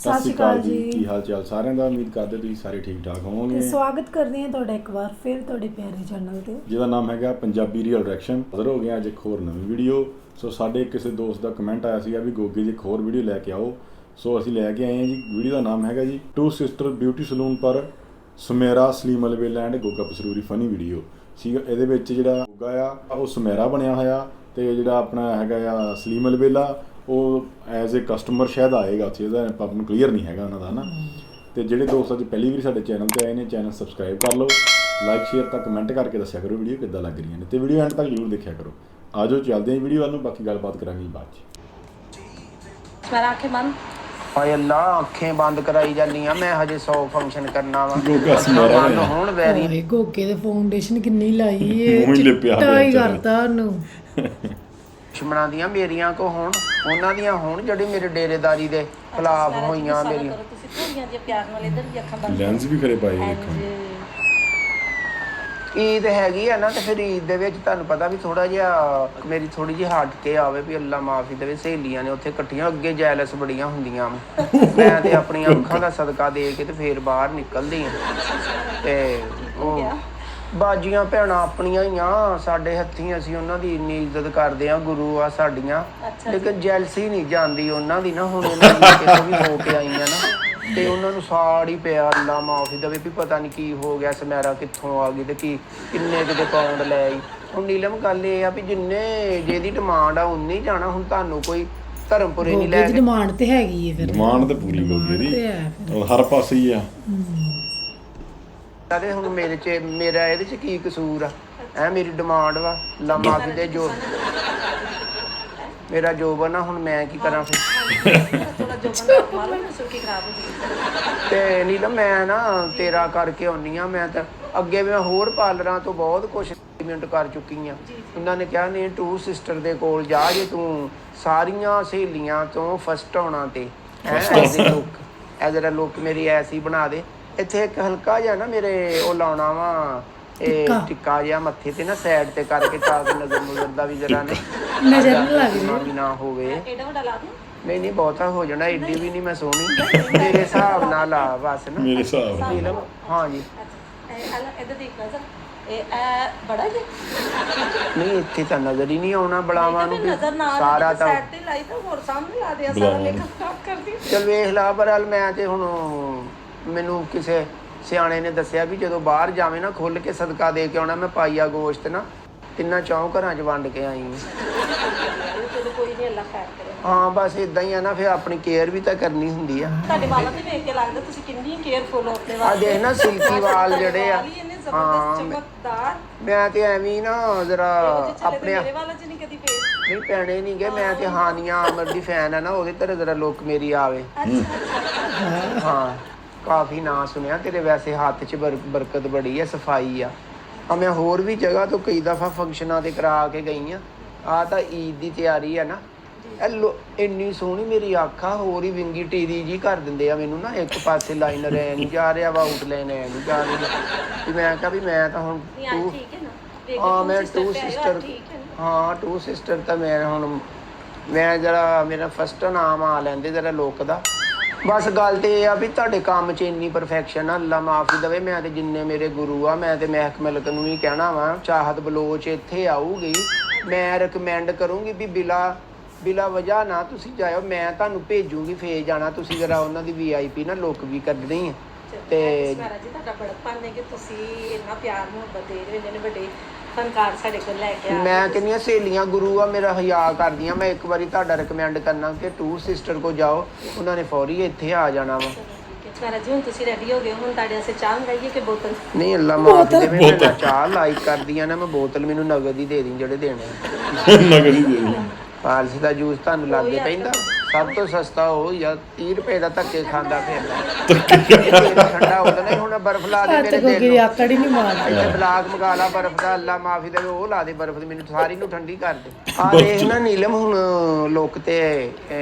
ਸਤਿ ਸ਼੍ਰੀ ਅਕਾਲ ਜੀ। ਕੀ ਹਾਲ ਚਾਲ ਸਾਰਿਆਂ ਦਾ? ਉਮੀਦ ਕਰਦੇ ਤੁਸੀਂ ਸਾਰੇ ਠੀਕ ਠਾਕ ਹੋਵੋਗੇ। ਸਵਾਗਤ ਕਰਦੇ ਹਾਂ ਤੁਹਾਡਾ ਇੱਕ ਵਾਰ ਫਿਰ ਤੁਹਾਡੇ ਪਿਆਰੇ ਚੈਨਲ ਤੇ, ਜਿਹਦਾ ਨਾਮ ਹੈਗਾ ਪੰਜਾਬੀ ਰੀਅਲ ਰਿਐਕਸ਼ਨ। ਹਾਜ਼ਰ ਹੋ ਗਏ ਅੱਜ ਇੱਕ ਹੋਰ ਨਵੀਂ ਵੀਡੀਓ। ਸੋ ਸਾਡੇ ਕਿਸੇ ਦੋਸਤ ਦਾ ਕਮੈਂਟ ਆਇਆ ਸੀਗਾ ਵੀ ਗੋਗੇ ਦੀ ਇੱਕ ਹੋਰ ਵੀਡੀਓ ਲੈ ਕੇ ਆਓ। ਸੋ ਅਸੀਂ ਲੈ ਕੇ ਆਏ ਹਾਂ ਜੀ। ਵੀਡੀਓ ਦਾ ਨਾਮ ਹੈਗਾ ਜੀ ਟੂ ਸਿਸਟਰ ਬਿਊਟੀ ਸਲੂਨ ਪਰ ਸੁਮੇਰਾ Salim ਅਲਵੇਲਾ and Goga ਪਸਰੂਰੀ funny video ਸੀਗਾ। ਇਹਦੇ ਵਿੱਚ ਜਿਹੜਾ ਗੋਗਾ ਆ ਉਹ ਸੁਮੇਰਾ ਬਣਿਆ ਹੋਇਆ ਤੇ ਜਿਹੜਾ ਆਪਣਾ ਹੈਗਾ ਆ ਸਲੀਮ ਅਲਵੇਲਾ ਉਹ ਐਜ਼ ਏ ਕਸਟਮਰ ਸ਼ਾਇਦ ਆਏਗਾ ਉੱਥੇ, ਇਹਦਾ ਆਪਾਂ ਨੂੰ ਕਲੀਅਰ ਨਹੀਂ ਹੈਗਾ ਉਹਨਾਂ ਦਾ ਨਾ। ਤੇ ਜਿਹੜੇ ਦੋਸਤ ਅੱਜ ਪਹਿਲੀ ਵਾਰੀ ਸਾਡੇ ਚੈਨਲ ਤੇ ਆਏ ਨੇ, ਚੈਨਲ ਸਬਸਕ੍ਰਾਈਬ ਕਰ ਲਓ, ਲਾਈਕ ਸ਼ੇਅਰ ਤਾਂ ਕਮੈਂਟ ਕਰਕੇ ਦੱਸਿਆ ਕਰੋ ਵੀਡੀਓ ਕਿੱਦਾਂ ਲੱਗ ਰਹੀਆਂ ਨੇ, ਤੇ ਵੀਡੀਓ ਐਂਡ ਤੱਕ ਜ਼ਰੂਰ ਦੇਖਿਆ ਕਰੋ। ਆ ਜਾਓ ਚੱਲਦੇ ਹਾਂ ਵੀਡੀਓ ਵੱਲ ਨੂੰ, ਬਾਕੀ ਗੱਲਬਾਤ ਕਰਾਂਗੇ ਬਾਅਦ 'ਚ। ਮੇਰਾ ਅੱਖੇ ਬੰਦ ਹਾਏ ਅੱਲਾ, ਅੱਖਾਂ ਬੰਦ ਕਰਾਈ ਜਾਂਦੀਆਂ। ਮੈਂ ਹਜੇ 100 ਫੰਕਸ਼ਨ ਕਰਨਾ ਵਾ। ਹੁਣ ਵੈਰੀ ਓਏ ਗੋਗੇ ਦੇ ਫਾਊਂਡੇਸ਼ਨ ਕਿੰਨੀ ਲਾਈ ਏ, ਮੂੰਹ ਹੀ ਲਿਪਿਆ ਚਿੱਟਾ ਹੀ ਕਰਤਾ ਉਹਨੂੰ। ਦੁਸ਼ਮਣਾਂ ਦੀਆਂ ਮੇਰੀਆਂ ਕੋ ਹੋਣ, ਉਹਨਾਂ ਦੀਆਂ ਹੋਣ ਜਿਹੜੇ ਮੇਰੇ ਡੇਰੇਦਾਰੀ ਦੇ ਖਿਲਾਫ ਹੋਈਆਂ ਮੇਰੀਆਂ। ਤੁਸੀਂ ਥੋੜੀਆਂ ਜਿਹੀਆਂ ਪਿਆਰ ਨਾਲ ਇਧਰ ਵੀ ਅੱਖਾਂ ਬੰਦ ਲੈਂਸ ਵੀ ਖਰੇ ਪਾਏ ਦੇਖਣ। ਈਦ ਹੈਗੀ ਆ ਨਾ, ਤੇ ਫਿਰ ਈਦ ਦੇ ਵਿੱਚ ਤੁਹਾਨੂੰ ਪਤਾ ਵੀ ਥੋੜਾ ਜਿਹਾ ਮੇਰੀ ਥੋੜੀ ਜਿਹੀ ਹਟ ਕੇ ਆਵੇ ਵੀ ਅੱਲਾ ਮਾਫੀ ਦੇਵੇ। ਸਹੇਲੀਆਂ ਨੇ ਉੱਥੇ ਇਕੱਠੀਆਂ, ਅੱਗੇ ਜੈਲਸ ਬੜੀਆਂ ਹੁੰਦੀਆਂ ਮੈਂ ਤੇ ਆਪਣੀਆਂ ਅੱਖਾਂ ਦਾ ਸਦਕਾ ਦੇ ਕੇ ਤੇ ਫੇਰ ਬਾਹਰ ਨਿਕਲਦੀ ਆ। ਤੇ ਉਹ ਬਾਜੀਆਂ ਭੈਣਾਂ ਆਪਣੀਆਂ ਹੀ ਆ, ਸਾਡੇ ਹੱਥੀਂ, ਅਸੀਂ ਉਹਨਾਂ ਦੀ ਇੰਨੀ ਇੱਜ਼ਤ ਕਰਦੇ ਆ, ਗੁਰੂ ਆ ਸਾਡੀਆਂ। ਲੇਕਿਨ ਜੈਲਸੀ ਨਹੀਂ ਜਾਂਦੀ ਉਹਨਾਂ ਦੀ ਨਾ। ਹੁਣ ਉਹਨਾਂ ਦੀ ਕਿਤੋਂ ਵੀ ਹੋ ਕੇ ਆਈਆਂ ਨਾ, ਤੇ ਉਹਨਾਂ ਨੂੰ ਸਾੜ ਹੀ ਪਿਆ ਅੱਲਾ ਮਾਫੀ ਦੇਵੇ ਵੀ ਪਤਾ ਨਹੀਂ ਕੀ ਹੋ ਗਿਆ, ਸਮੈਰਾ ਕਿੱਥੋਂ ਆ ਗਈ ਤੇ ਕੀ ਕਿੰਨੇ ਕਿਤੇ ਪਾਉਂਡ ਲੈ ਆਈ। ਹੁਣ ਨੀਲਮ ਗੱਲ ਇਹ ਆ ਵੀ ਜਿੰਨੇ ਜਿਹਦੀ ਡਿਮਾਂਡ ਆ ਉਨੀ ਜਾਣਾ। ਹੁਣ ਤੁਹਾਨੂੰ ਕੋਈ ਧਰਮਪੁਰੇ ਨਹੀਂ ਲੈ ਕੇ ਡਿਮਾਂਡ ਤੇ ਹੈਗੀ ਏ, ਫਿਰ ਡਿਮਾਂਡ ਤੇ ਪੂਰੀ ਗੋਗੇ ਦੀ ਹਰ ਪਾਸੇ ਹੀ ਆ। ਤੇ ਹੁਣ ਮੇਰਾ ਇਹਦੇ ਚ ਕੀ ਕਸੂਰ ਆ? ਮੇਰੀ ਡਿਮਾਂਡ ਵਾ ਅੱਲਾ ਮਾਫੀ ਦੇ। ਜੋ ਮੇਰਾ ਜੋਬਨ ਆ, ਹੁਣ ਮੈਂ ਕੀ ਕਰਾਂ ਫਿਰ? ਤੇ ਨੀਲਮ ਮੈਂ ਨਾ ਤੇਰਾ ਕਰਕੇ ਆਉਣੀ ਆ। ਮੈਂ ਤਾਂ ਅੱਗੇ ਮੈਂ ਹੋਰ ਪਾਰਲਰਾਂ ਤੋਂ ਬਹੁਤ ਕੁਛ ਪੇਮੈਂਟ ਕਰ ਚੁੱਕੀ ਆ। ਉਹਨਾਂ ਨੇ ਕਿਹਾ ਨਹੀਂ, ਟੂ ਸਿਸਟਰ ਦੇ ਕੋਲ ਜਾ, ਜੇ ਤੂੰ ਸਾਰੀਆਂ ਸਹੇਲੀਆਂ ਤੋਂ ਫਸਟ ਆਉਣਾ ਤੇ ਐਜ਼ਾ ਲੁੱਕ ਮੇਰੀ ਐਸੀ ਬਣਾ ਦੇ। ਇੱਥੇ ਇੱਕ ਹਲਕਾ ਜਿਹਾ ਨਾ ਮੇਰੇ ਉਹ ਲਾਉਣਾ ਵਾ, ਇਹ ਟਿੱਕਾ ਜਿਹਾ ਮੱਥੇ ਤੇ ਨਾ ਸਾਈਡ ਤੇ ਕਰਕੇ, ਤਾਂ ਕਿ ਨਜ਼ਰ ਦਾ ਵੀ ਜਰਾ ਨਜ਼ਰ ਨਾ ਹੋਵੇ। ਨਹੀਂ ਨਹੀਂ ਬਹੁਤਾ ਹੋ ਜਾਣਾ, ਏਡੀ ਵੀ ਨਹੀਂ ਮੈਂ ਸੋਹਣੀ। ਮੇਰੇ ਹਿਸਾਬ ਨਾਲ ਆ ਬਸ ਨਾ, ਮੇਰੇ ਹਿਸਾਬ ਨਾਲ। ਹਾਂ ਜੀ। ਨਹੀਂ ਇੱਥੇ ਤਾਂ ਨਜ਼ਰ ਹੀ ਨਹੀਂ ਆਉਣਾ ਬਲਾਵਾਂ ਨੂੰ, ਸਾਰਾ ਤਾਂ ਚਲ ਵੇਖ ਲਾ। ਪਰ ਮੈਂ ਤੇ ਹੁਣ ਮੈਨੂੰ ਕਿਸੇ ਸਿਆਣੇ ਨੇ ਦੱਸਿਆ ਵੀ ਜਦੋਂ ਬਾਹਰ ਜਾਵੇਂ ਨਾ, ਖੁੱਲ ਕੇ ਸਦਕਾ ਦੇ ਕੇ ਆਉਣਾ। ਮੈਂ ਪਾਈਆ ਗੋਸ਼ਤ ਨਾ 3-4 ਘਰਾਂ 'ਚ ਵੰਡ ਕੇ ਆਈ ਹਾਂ। ਬਸ ਇਦਾਂ ਹੀ ਆ ਨਾ, ਫਿਰ ਆਪਣੀ ਕੇਅਰ ਵੀ ਤਾਂ ਕਰਨੀ ਹੁੰਦੀ ਆ। ਤੁਹਾਡੇ ਵਾਲਾਂ ਤੇ ਵੇਖ ਕੇ ਲੱਗਦਾ ਤੁਸੀਂ ਕਿੰਨੀ ਕੇਅਰਫੁਲ ਹੋ ਆਪਣੇ ਆ ਦੇਖ ਨਾ, ਸਿਲਕੀ ਵਾਲ ਜਿਹੜੇ ਆ। ਹਾਂ ਚਮਕਦਾਰ। ਮੈਂ ਤੇ ਐਵੇਂ ਨਾ ਜਰਾ ਆਪਣੇ ਮੇਰੇ ਵਾਲਾਂ 'ਚ ਨਹੀਂ ਕਦੀ ਫੇਸ ਨਹੀਂ ਪੈਣੇ ਨਹੀਂ ਗਏ। ਮੈਂ ਤੇ ਹਾਨੀਆਂ ਆਮਰ ਦੀ ਫੈਨ ਆ ਨਾ, ਉਹਦੇ ਤੇ ਜਰਾ ਲੁੱਕ ਮੇਰੀ ਆਵੇ। ਹਾਂ ਕਾਫੀ ਨਾਂ ਸੁਣਿਆ ਤੇਰੇ। ਵੈਸੇ ਹੱਥ 'ਚ ਬਰਕਤ ਬੜੀ ਆ, ਸਫਾਈ ਆ। ਮੈਂ ਹੋਰ ਵੀ ਜਗ੍ਹਾ ਤੋਂ ਕਈ ਦਫਾ ਫੰਕਸ਼ਨਾਂ ਤੇ ਕਰਾ ਕੇ ਗਈ ਆ ਤਾਂ ਈਦ ਦੀ ਤਿਆਰੀ ਆ ਨਾ। ਇੰਨੀ ਸੋਹਣੀ ਮੇਰੀ ਅੱਖ ਆ, ਹੋਰ ਹੀ ਵਿੰਗੀ ਟੀਰੀ ਜੀ ਕਰ ਦਿੰਦੇ ਆ ਮੈਨੂੰ ਨਾ। ਇੱਕ ਪਾਸੇ ਲਾਈਨਰ ਐ ਨਹੀਂ ਜਾ ਰਿਹਾ ਵਾ, ਆਊਟਲਾਈਨ ਐ ਨਹੀਂ ਜਾ ਰਹੀ। ਤੇ ਮੈਂ ਕਿਹਾ ਵੀ ਮੈਂ ਤਾਂ ਹੁਣ ਮੈਂ ਟੂ ਸਿਸਟਰ, ਹਾਂ ਟੂ ਸਿਸਟਰ ਤਾਂ ਮੈਂ ਹੁਣ ਮੈਂ ਜਰਾ ਮੇਰਾ ਫਸਟ ਨਾਮ ਆ ਲੈਂਦੇ ਜਰਾ ਲੋਕ ਦਾ। ਬਸ ਗੱਲ ਤੇ ਇਹ ਆ ਵੀ ਤੁਹਾਡੇ ਕੰਮ 'ਚ ਇੰਨੀ ਪਰਫੈਕਸ਼ਨ ਆ, ਅੱਲਾ ਮਾਫੀ ਦੇਵੇ। ਮੈਂ ਤੇ ਜਿੰਨੇ ਮੇਰੇ ਗੁਰੂ ਆ, ਮੈਂ ਤੇ ਮਹਿਕ ਮਲਕ ਨੂੰ ਹੀ ਕਹਿਣਾ ਵਾ, ਚਾਹਤ ਬਲੋਚ ਇੱਥੇ ਆਊਗੀ, ਮੈਂ ਰਿਕਮੈਂਡ ਕਰੂੰਗੀ ਵੀ ਬਿਲਾ ਵਜ੍ਹਾ ਨਾ ਤੁਸੀਂ ਜਾਇਓ। ਮੈਂ ਤੁਹਾਨੂੰ ਭੇਜੂਗੀ, ਫੇਰ ਜਾਣਾ ਤੁਸੀਂ ਜਰਾ ਉਹਨਾਂ ਦੀ VIP ਨਾ ਲੁੱਕ ਵੀ ਕੱਢਣੀ ਹੈ। ਤੇ ਤੁਹਾਡਾ ਬੜਪਨ ਹੈ ਕਿ ਤੁਸੀਂ ਇੰਨਾ ਪਿਆਰ ਮੁਹੱਬਤ ਦੇ ਰਹੇ ਹੋ, ਵੱਡੇ ਫਨਕਾਰ ਸਾਡੇ ਕੋਲ ਲੈ ਕੇ ਆ। ਮੈਂ ਕਿੰਨੀਆਂ ਸਹੇਲੀਆਂ ਗੁਰੂ ਆ ਮੇਰਾ ਹਿਆ ਕਰਦੀਆਂ। ਮੈਂ ਇੱਕ ਵਾਰੀ ਤੁਹਾਡਾ ਰਿਕਮੈਂਡ ਕਰਨਾ ਕਿ ਟੂ ਸਿਸਟਰ ਕੋ ਜਾਓ, ਉਹਨਾਂ ਨੇ ਫੌਰੀ ਇੱਥੇ ਆ ਜਾਣਾ ਵਾ। ਜੀ ਹੁਣ ਤੁਸੀਂ ਰੈਡੀ ਹੋ ਗਏ, ਹੁਣ ਤੁਹਾਡੇ ਵਾਸਤੇ ਚਾਹ ਮੰਗਾਈਏ ਕਿ ਬੋਤਲ? ਨਹੀਂ ਅੱਲਾ ਮਾਫ ਦੇਵੇ, ਮੈਂ ਚਾਹ ਲਾਈਕ ਕਰਦੀ ਆ ਨਾ। ਮੈਂ ਬੋਤਲ ਮੈਨੂੰ ਨਗਦ ਹੀ ਦੇ ਦੀ, ਜਿਹੜੇ ਦੇਣੇ ਨਗਦ ਹੀ ਦੇ ਦੀ। ਪਾਲਸੀ ਦਾ ਜੂਸ ਤੁਹਾਨੂੰ ਲੱਗੇ ਪੈਂਦਾ ਸਭ ਤੋਂ ਸਸਤਾ ਉਹ ਜਾਂ 30 ਰੁਪਏ ਦਾ ਧੱਕੇ ਖਾਂਦਾ ਫਿਰਦਾ। ਠੰਡਾ ਉਹਦਾ ਨਹੀਂ ਹੁਣ ਬਰਫ ਲਾ ਦੇ ਮੇਰੇ ਦਿਲ ਨੂੰ। ਆਕੜ ਹੀ ਨਹੀਂ ਮਾਰਦਾ। ਇੱਥੇ ਬਲਾਕ ਮੰਗਾ ਲਾ ਬਰਫ ਦਾ, ਅੱਲਾ ਮਾਫੀ ਦੇਵੇ, ਉਹ ਲਾ ਦੇ ਬਰਫ ਦੀ, ਮੈਨੂੰ ਸਾਰੀ ਨੂੰ ਠੰਡੀ ਕਰ ਦੇ। ਆ ਦੇਖ ਨਾ ਨੀਲਮ, ਹੁਣ ਲੁੱਕ ਤੇ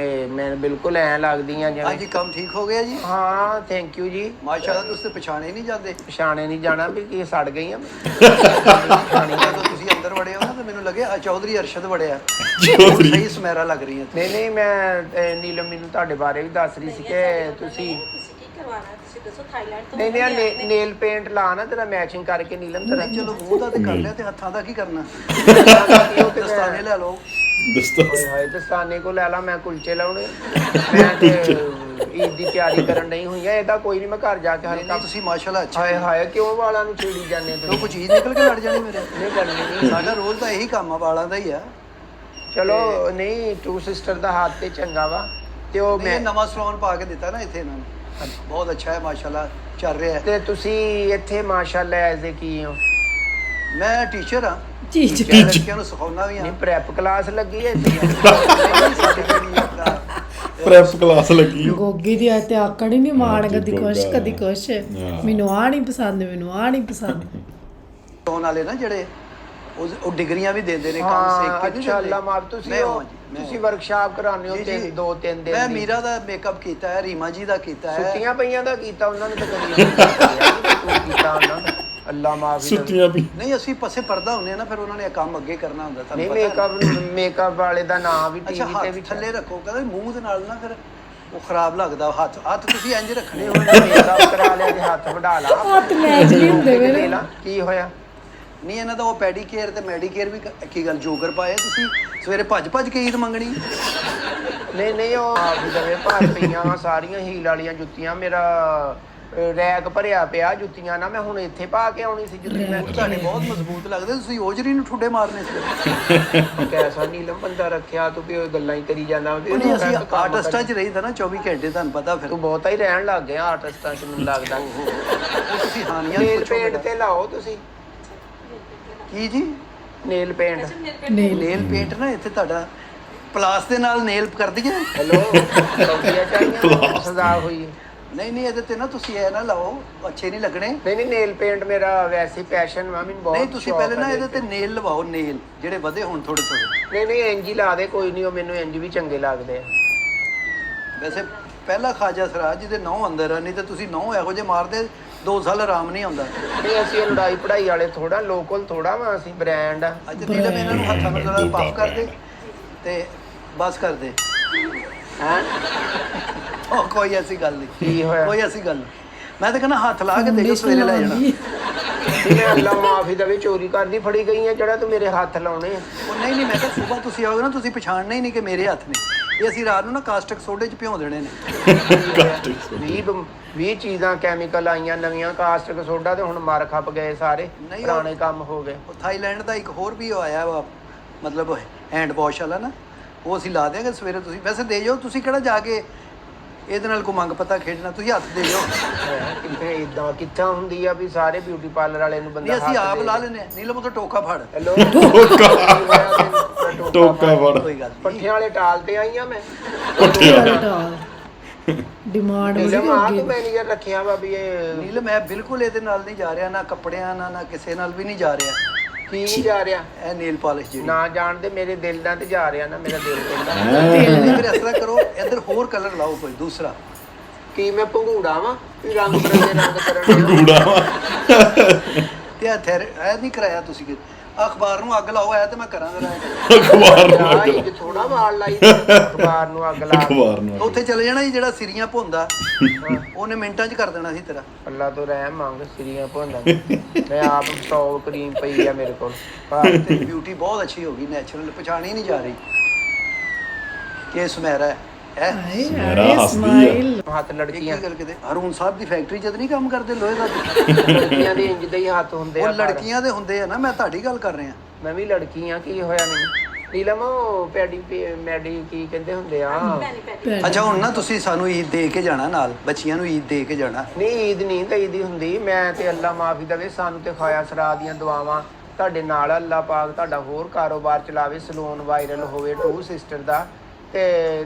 ਮੈਂ ਬਿਲਕੁਲ ਐ ਲੱਗਦੀ ਆ ਜਿਵੇਂ। ਅੱਜ ਕੰਮ ਠੀਕ ਹੋ ਗਿਆ ਜੀ? ਹਾਂ ਥੈਂਕ ਯੂ ਜੀ। ਮਾਸ਼ਾਅੱਲਾ, ਤੁਸੀਂ ਪਛਾਣੇ ਨਹੀਂ ਜਾਂਦੇ। ਪਛਾਣੇ ਨਹੀਂ ਜਾਣਾ ਵੀ ਕੀ ਸੜ ਗਈ ਆ। ਜਦੋਂ ਤੁਸੀਂ ਅੰਦਰ ਵੜੇ ਹੋ ਨਾ ਤਾਂ ਮੈਨੂੰ ਲੱਗਿਆ ਚੌਧਰੀ ਅਰਸ਼ਦ ਵੜਿਆ। ਸਹੀ ਸਮੈਰਾ ਲੱਗ ਰਹੀ ਹੈ। ਨਹੀਂ ਮੈਂ ਤੇ ਨੀਲਮ ਮੈਨੂੰ ਤੁਹਾਡੇ ਬਾਰੇ ਵੀ ਦੱਸ ਰਹੀ ਸੀ ਕਿ ਤੁਸੀਂ ਤੁਸੀਂ ਕੀ ਕਰਵਾਉਣਾ ਤੁਸੀਂ ਦੱਸੋ ਥਾਈਲੈਂਡ ਤੋਂ ਨਹੀਂ ਨਹੀਂ ਨੇਲ ਪੇਂਟ ਲਾ ਨਾ ਤੇਰਾ ਮੈਚਿੰਗ ਕਰਕੇ ਨੀਲਮ ਤੇਰਾ ਚਲੋ ਮੂੰਹ ਦਾ ਤੇ ਕਰ ਲਿਆ ਤੇ ਹੱਥਾਂ ਦਾ ਕੀ ਕਰਨਾ ਉਹ ਤੇ ਦਸਤਾਨੇ ਲੈ ਲਓ ਦੱਸੋ ਹਾਏ ਹਾਏ ਦਸਤਾਨੇ ਕੋ ਲੈ ਲਾ ਮੈਂ ਕੁਲਚੇ ਲਾਉਣੇ ਮੈਂ ਤੇ ਈਦ ਦੀ ਤਿਆਰੀ ਕਰਨ ਨਹੀਂ ਹੋਈ ਆ ਇਹਦਾ ਕੋਈ ਨਹੀਂ ਮੈਂ ਘਰ ਜਾ ਕੇ ਨਹੀਂ ਹਲਕਾ ਤੁਸੀਂ ਮਾਸ਼ਾਅੱਲਾ ਅੱਛਾ ਹਾਏ ਹਾਏ ਕਿਉਂ ਵਾਲਾਂ ਨੂੰ ਛੇੜੀ ਜਾਂਦੇ ਉਹ ਕੋਈ ਚੀਜ਼ ਨਿਕਲ ਕੇ ਲੜ ਜਾਣੀ ਮੇਰੇ ਨਹੀਂ ਕਰਨੀ ਨਹੀਂ ਸਾਡਾ ਰੋਜ਼ ਤਾਂ ਇਹੀ ਕੰਮ ਆ ਵਾਲਾਂ ਦਾ ਹੀ ਆ ਚਲੋ ਨਹੀਂ ਟੂ ਸਿਸਟਰ ਦਾ ਹੱਥ ਤੇ ਚੰਗਾ ਵਾ ਤੇ ਉਹ ਮੈਂ ਮੈਂ ਨਵਾਂ ਸਲੂਨ ਪਾ ਕੇ ਦਿੱਤਾ ਨਾ ਇੱਥੇ ਇਹਨਾਂ ਨੂੰ ਬਹੁਤ ਅੱਛਾ ਹੈ ਮਾਸ਼ਾਅੱਲਾ ਚੱਲ ਰਿਹਾ ਹੈ ਤੇ ਤੁਸੀਂ ਇੱਥੇ ਮਾਸ਼ਾਅੱਲਾ ਐਜ਼ ਏ ਕੀ ਹੋ ਮੈਂ ਟੀਚਰ ਆ ਚੀਜ਼ ਲੜਕਿਆਂ ਨੂੰ ਸਿਖਾਉਣਾ ਵੀ ਨਹੀਂ ਆ ਪ੍ਰੈਪ ਕਲਾਸ ਲੱਗੀ ਹੈ ਪ੍ਰੈਪ ਕਲਾਸ ਲੱਗੀ ਗੋਗੀ ਦੀ ਤੇ ਆਕੜ ਹੀ ਨਹੀਂ ਮਾਣ ਹਾਂ ਜੀ, ਕਦੀ ਕੁਛ ਗੋਗਾ। ਕਦੀ ਕੁਛ ਹਾਂ। ਮੈਨੂੰ ਆ ਨਹੀਂ ਪਸੰਦ ਮੈਨੂੰ ਆ ਨਹੀਂ ਪਸੰਦ ਸਲੂਨ ਵਾਲੇ ਨਾ ਜਿਹੜੇ ਉਹ ਡਿਗਰੀਆਂ ਵੀ ਦਿੰਦੇ ਨੇ ਕੰਮ ਹਾਂ ਸਿੱਖ ਕੇ ਅੱਛਾ ਅੱਲਾ ਮਾਫ ਤੁਸੀਂ ਮੈਂ ਉਹ- ਹਾਂ ਜੀ, ਮੈਂ ਤੁਸੀਂ ਵਰਕਸ਼ਾਪ ਕਰਾਉਂਦੇ ਹੋ ਜੀ, ਤਿੰਨ ਜੀ। ਦੋ ਤਿੰਨ ਦਿਨ ਮੈਂ ਦੀ। ਮੀਰਾ ਦਾ ਮੇਕਅਪ ਕੀਤਾ ਹੈ ਰੀਮਾ ਜੀ ਦਾ ਕੀਤਾ ਹੈ ਸੁੱਤੀਆਂ ਪਈਆਂ ਦਾ ਕੀਤਾ ਉਹਨਾਂ ਨੇ ਤਾਂ ਕਦੀ ਨਹੀਂ ਕੀਤਾ ਉਹਨਾਂ ਦਾ ਅੱਲਾ ਮਾਫ ਸੁੱਤੀਆਂ ਵੀ ਨਹੀਂ ਅਸੀਂ ਪਸੇ ਪਰਦਾ ਹੁੰਦੇ ਆ ਨਾ ਫਿਰ ਉਹਨਾਂ ਨੇ ਇਹ ਕੰਮ ਅੱਗੇ ਕਰਨਾ ਹੁੰਦਾ ਨਹੀਂ ਤੁਹਾਨੂੰ ਪਤਾ ਮੇਕਅਪ ਵਾਲੇ ਦਾ ਨਾਮ ਵੀ ਅੱਛਾ ਟੀਵੀ ਤੇ ਹੱਥ ਵੀ ਥੱਲੇ ਰੱਖੋ ਕਹਿੰਦਾ ਮੂੰਹ ਦੇ ਨਾਲ ਨਾ ਫਿਰ ਉਹ ਖਰਾਬ ਲੱਗਦਾ ਹੱਥ ਤੁਸੀਂ ਇੰਜ ਰੱਖਣੇ ਹੋ ਮੇਕਅਪ ਕਰਾ ਲਿਆ ਤੇ ਹੱਥ ਵਢਾ ਲਾ ਹੱਥ ਮੈਚ ਨਹੀਂ ਹੁੰਦੇ ਦੇ ਮੇਰੇ ਲਾ, ਕੀ ਹੋਇਆ ਨਹੀਂ ਇਹਨਾਂ ਦਾ ਉਹ ਪੈਡੀਕੇਅਰ ਤੇ ਮੈਡੀਕੇਅਰ ਵੀ ਕੀ ਗੱਲ ਜੋਗਰ ਪਾਏ ਤੁਸੀਂ ਸਵੇਰੇ ਭੱਜ ਕੇ ਈਦ ਮੰਗਣੀ ਨਹੀਂ ਨਹੀਂ ਉਹ ਆਪ ਹੀ ਦਵੇ ਭਾਰ ਪਈਆਂ ਵਾਂ ਸਾਰੀਆਂ ਹੀਲ ਵਾਲੀਆਂ ਜੁੱਤੀਆਂ ਮੇਰਾ ਰੈਕ ਭਰਿਆ ਪਿਆ ਜੁੱਤੀਆਂ ਨਾ ਮੈਂ ਹੁਣ ਇੱਥੇ ਪਾ ਕੇ ਆਉਣੀ ਸੀ ਜੁੱਤੀ ਮੈਂ ਤੁਹਾਡੇ ਬਹੁਤ ਮਜ਼ਬੂਤ ਲੱਗਦੇ ਤੁਸੀਂ ਓਜਰੀ ਨੂੰ ਠੁੱਡੇ ਮਾਰਨੇ ਸੀ ਕੈਸਾ ਨੀਲਮ ਬੰਦਾ ਰੱਖਿਆ ਤੂੰ ਵੀ ਉਹ ਗੱਲਾਂ ਹੀ ਕਰੀ ਜਾਂਦਾ ਵੀ ਉਹਨੇ ਅਸੀਂ ਕੰਮ ਕਰ- ਆਰਟਿਸਟਾਂ 'ਚ ਰਹੀਦਾ ਨਾ 24 ਘੰਟੇ ਤੁਹਾਨੂੰ ਪਤਾ ਫਿਰ ਤੂੰ ਬਹੁਤਾ ਹੀ ਰਹਿਣ ਲੱਗ ਗਿਆ ਆਰਟਿਸਟਾਂ 'ਚ ਮੈਨੂੰ ਲੱਗਦਾ ਉਹ ਤੁਸੀਂ ਹਾਨੀਆਂ ਨੇਲ ਪੁੱਛੋ ਪੇਂਟ ਤੇ ਲਾਓ ਤੁਸੀਂ ਕੀ ਜੀ ਨੇਲ ਪੇਂਟ ਨੇਲ ਪੇਂਟ ਨਾ ਇੱਥੇ ਤੁਹਾਡਾ ਪਲਾਸ ਦੇ ਨਾਲ ਨੇਲ ਕਰ ਦਈਏ ਹੈਲੋ ਸੌਦੀਆਂ ਚਾਹੀਆਂ ਸਜ਼ਾ ਹੋਈ ਨਹੀਂ ਇਹਦੇ ਤੇ ਨਾ ਤੁਸੀਂ ਇਹ ਨਾ ਲਾਓ ਅੱਛੇ ਨਹੀਂ ਲੱਗਣੇ ਨਹੀਂ ਨੇਲ ਪੇਂਟ ਮੇਰਾ ਵੈਸੇ ਪੈਸ਼ਨ ਵਾ ਮੈਨੂੰ ਬਹੁਤ ਨਹੀਂ ਤੁਸੀਂ ਪਹਿਲੇ ਨਾ ਇਹਦੇ ਤੇ ਨੇਲ ਲਵਾਓ ਨੇਲ ਜਿਹੜੇ ਵਧੇ ਹੁਣ ਥੋੜੇ ਨਹੀਂ ਇੰਜ ਹੀ ਲਾ ਦੇ ਕੋਈ ਨਹੀਂ ਉਹ ਮੈਨੂੰ ਇੰਜ ਵੀ ਚੰਗੇ ਲੱਗਦੇ ਆ ਵੈਸੇ ਪਹਿਲਾ ਖਾਜਾ ਸਰਾਜ ਜਿਹਦੇ 9 ਅੰਦਰ ਆ ਨਹੀਂ ਤੇ ਤੁਸੀਂ 9 ਇਹੋ ਜਿਹੇ ਮਾਰਦੇ 2 ਸਾਲ ਆਰਾਮ ਨਹੀਂ ਆਉਂਦਾ ਨਹੀਂ ਅਸੀਂ ਲੜਾਈ ਪੜਾਈ ਵਾਲੇ ਥੋੜਾ ਲੋਕਲ ਥੋੜਾ ਵਾ ਅਸੀਂ ਬ੍ਰਾਂਡ ਆ ਅੱਜ ਨੀਲਮ ਇਹਨਾਂ ਨੂੰ ਹੱਥਾਂ ਨਾਲ ਜ਼ਰਾ ਪਾਪ ਕਰ ਦੇ ਤੇ ਬਸ ਕਰ ਦੇ ਹੈ ਉਹ ਕੋਈ ਐਸੀ ਗੱਲ ਨਹੀਂ ਕੀ ਹੋਇਆ? ਕੋਈ ਐਸੀ ਗੱਲ ਨਹੀਂ ਮੈਂ ਤਾਂ ਕਹਿੰਦਾ ਹੱਥ ਲਾ ਕੇ ਦੇਖੋ ਸਵੇਰੇ ਲੈ ਜਾਣਾ ਮੈਂ ਅੱਲਾ ਮਾਫੀ ਦੇਵੇ ਚੋਰੀ ਕਰਦੀ ਫੜੀ ਗਈ ਆ ਜਿਹੜਾ ਤੂੰ ਮੇਰੇ ਹੱਥ ਲਾਉਣੇ ਆ ਉਹ ਨਹੀਂ ਮੈਂ ਕਿਹਾ ਸਵੇਰ ਤੁਸੀਂ ਆਓਗੇ ਨਾ ਤੁਸੀਂ ਪਛਾਣਨਾ ਹੀ ਨਹੀਂ ਕਿ ਮੇਰੇ ਹੱਥ ਨੇ ਇਹ ਅਸੀਂ ਰਾਤ ਨੂੰ ਨਾ ਕਾਸਟਿਕ ਸੋਡੇ 'ਚ ਭਿਉਂ ਦੇਣੇ ਨੇ 20 ਚੀਜ਼ਾਂ ਕੈਮੀਕਲ ਆਈਆਂ ਨਵੀਆਂ ਕਾਸਟਿਕ ਸੋਡਾ ਤੇ ਹੁਣ ਮਰ ਖੱਪ ਗਏ ਸਾਰੇ ਨਹੀਂ, ਪੁਰਾਣੇ ਕੰਮ ਹੋ ਗਏ ਉਹ ਥਾਈਲੈਂਡ ਦਾ ਇੱਕ ਹੋਰ ਵੀ ਆਇਆ ਵਾ ਮਤਲਬ ਹੈਂਡ ਵਾਸ਼ ਵਾਲਾ ਨਾ ਉਹ ਅਸੀਂ ਲਾ ਦਿਆਂਗੇ ਸਵੇਰੇ ਤੁਸੀਂ ਵੈਸੇ ਦੇ ਜਾਓ ਤੁਸੀਂ ਕਿਹੜਾ ਜਾ ਕੇ ਇਹਦੇ ਨਾਲ ਕੋ ਮੰਗ ਪਤਾ ਖੇਡਣਾ ਤੁਸੀਂ ਹੱਥ ਦੇ ਜਾਓ ਕਿੱਥੇ ਇਦਾਂ ਕਿੱਥਾਂ ਹੁੰਦੀ ਆ ਵੀ ਸਾਰੇ ਬਿਊਟੀ ਪਾਰਲਰ ਵਾਲੇ ਨੂੰ ਬੰਦਾ ਨਹੀਂ ਅਸੀਂ ਹੱਥ ਆਪ ਦੇ ਲਾ ਲੈਨੇ ਨੀਲਮ ਤੋਂ ਟੋਕਾ ਫੜ ਹੈਲੋ ਟੋਕਾ ਫੜ ਕੋਈ ਗੱਲ ਨਹੀਂ ਪੱਠਿਆਂ ਵਾਲੇ ਟਾਲ ਤੇ ਆਈਆਂ ਮੈਂ ਡਿਮਾਂਡ ਨੀਲਮ ਆ ਤੂੰ ਮੈਨੇਜਰ ਰੱਖਿਆ ਵਾ ਵੀ ਇਹ ਨੀਲਮ ਮੈਂ ਬਿਲਕੁਲ ਇਹਦੇ ਨਾਲ ਨਹੀਂ ਜਾ ਰਿਹਾ ਨਾ ਕੱਪੜਿਆਂ ਨਾਲ ਨਾ ਕਿਸੇ ਨਾਲ ਵੀ ਨਹੀਂ ਜਾ ਰਿਹਾ ਕੀ ਨਹੀਂ ਜਾ ਰਿਹਾ ਇਹ ਨੇਲ ਪਾਲਿਸ਼ ਜਿਹੜੀ ਨਾ ਜਾਣਦੇ ਮੇਰੇ ਦਿਲ ਨਾਲ ਤੇ ਜਾ ਰਿਹਾ ਨਾ ਮੇਰਾ ਦਿਲ ਕਹਿੰਦਾ ਨਹੀਂ ਫਿਰ ਇਸ ਤਰ੍ਹਾਂ ਕਰੋ ਇੱਧਰ ਹੋਰ ਕਲਰ ਲਾਓ ਕੋਈ ਦੂਸਰਾ ਕੀ ਮੈਂ ਭੰਗੂੜਾ ਵਾਂ ਵੀ ਰੰਗ ਬਰੰਗੇ ਰੰਗ ਕਰਨ ਗੂੜਾ ਵਾ ਤੇ ਇਹ ਨਹੀਂ ਕਰਾਇਆ ਤੁਸੀਂ ਕਿ ਅਖਬਾਰ ਨੂੰ ਅੱਗ ਲਾਓ ਐ ਤੇ ਮੈਂ ਕਰਾਂ ਜਰਾ ਅਖਬਾਰ ਨੂੰ ਆ ਇਹ ਥੋੜਾ ਵਾਲ ਲਾਈ ਅਖਬਾਰ ਨੂੰ ਅੱਗ ਲਾ ਅਖਬਾਰ ਨੂੰ ਉੱਥੇ ਚਲੇ ਜਾਣਾ ਜੀ ਜਿਹੜਾ ਸਿਰੀਆਂ ਭੁੰਦਾ ਉਹਨੇ ਮਿੰਟਾਂ 'ਚ ਕਰ ਦੇਣਾ ਸੀ ਤੇਰਾ ਅੱਲਾ ਤੋਂ ਰਹਿਮ ਮੰਗ ਸਿਰੀਆਂ ਭੋਂਦਾ ਮੈਂ ਆਪ 100 ਕਰੀਮ ਪਈ ਆ ਮੇਰੇ ਕੋਲ ਤੇਰੀ ਬਿਊਟੀ ਬਹੁਤ ਅੱਛੀ ਹੋ ਗਈ ਨੈਚੁਰਲ ਪਛਾਣੀ ਨਹੀਂ ਜਾ ਰਹੀ ਕਿ ਸੁਮੈਰਾ ਹੈ ਮੇਰਾ ਹੱਸਦੀ ਆ। ਸਮਾਈਲ ਹੱਥ ਕੀ ਲੜਕੀਆਂ ਗੱਲ ਕਿਤੇ ਹਰੂਨ ਸਾਹਿਬ ਦੀ ਫੈਕਟਰੀ 'ਚ ਤਾਂ ਨਹੀਂ ਕੰਮ ਕਰਦੇ ਲੋਹੇ ਦਾ ਲੜਕੀਆਂ ਦੇ ਇੰਜ ਦੇ ਹੀ ਹੱਥ ਹੁੰਦੇ ਉਹ ਆ ਲੜਕੀਆਂ ਦੇ ਹੁੰਦੇ ਆ ਨਾ ਮੈਂ ਤੁਹਾਡੀ ਗੱਲ ਕਰ ਰਿਹਾ ਮੈਂ ਵੀ ਲੜਕੀ ਆ ਕੀ ਹੋਇਆ ਮੈਨੂੰ ਨੀਲਮ ਉਹ ਮੈਡੀ ਕੀ ਕਹਿੰਦੇ ਹੁੰਦੇ ਆ ਅੱਛਾ ਹੁਣ ਨਾ ਤੁਸੀਂ ਸਾਨੂੰ ਈਦ ਦੇ ਕੇ ਜਾਣਾ ਨਾਲ ਬੱਚੀਆਂ ਨੂੰ ਈਦ ਦੇ ਕੇ ਜਾਣਾ ਨਹੀਂ ਈਦ ਨਹੀਂ ਤਾਂ ਈਦ ਹੀ ਹੁੰਦੀ ਮੈਂ ਤੇ ਅੱਲਾ ਮਾਫੀ ਦੇਵੇ ਸਾਨੂੰ ਤੇ ਖਾਇਆ ਸਰਾ ਦੀਆਂ ਦੁਆਵਾਂ ਤੁਹਾਡੇ ਨਾਲ ਅੱਲਾ ਪਾਕ ਤੁਹਾਡਾ ਹੋਰ ਕਾਰੋਬਾਰ ਚਲਾਵੇ ਸਲੂਨ ਵਾਇਰਲ ਹੋਵੇ ਟੂ ਸਿਸਟਰ ਦਾ ਤੇ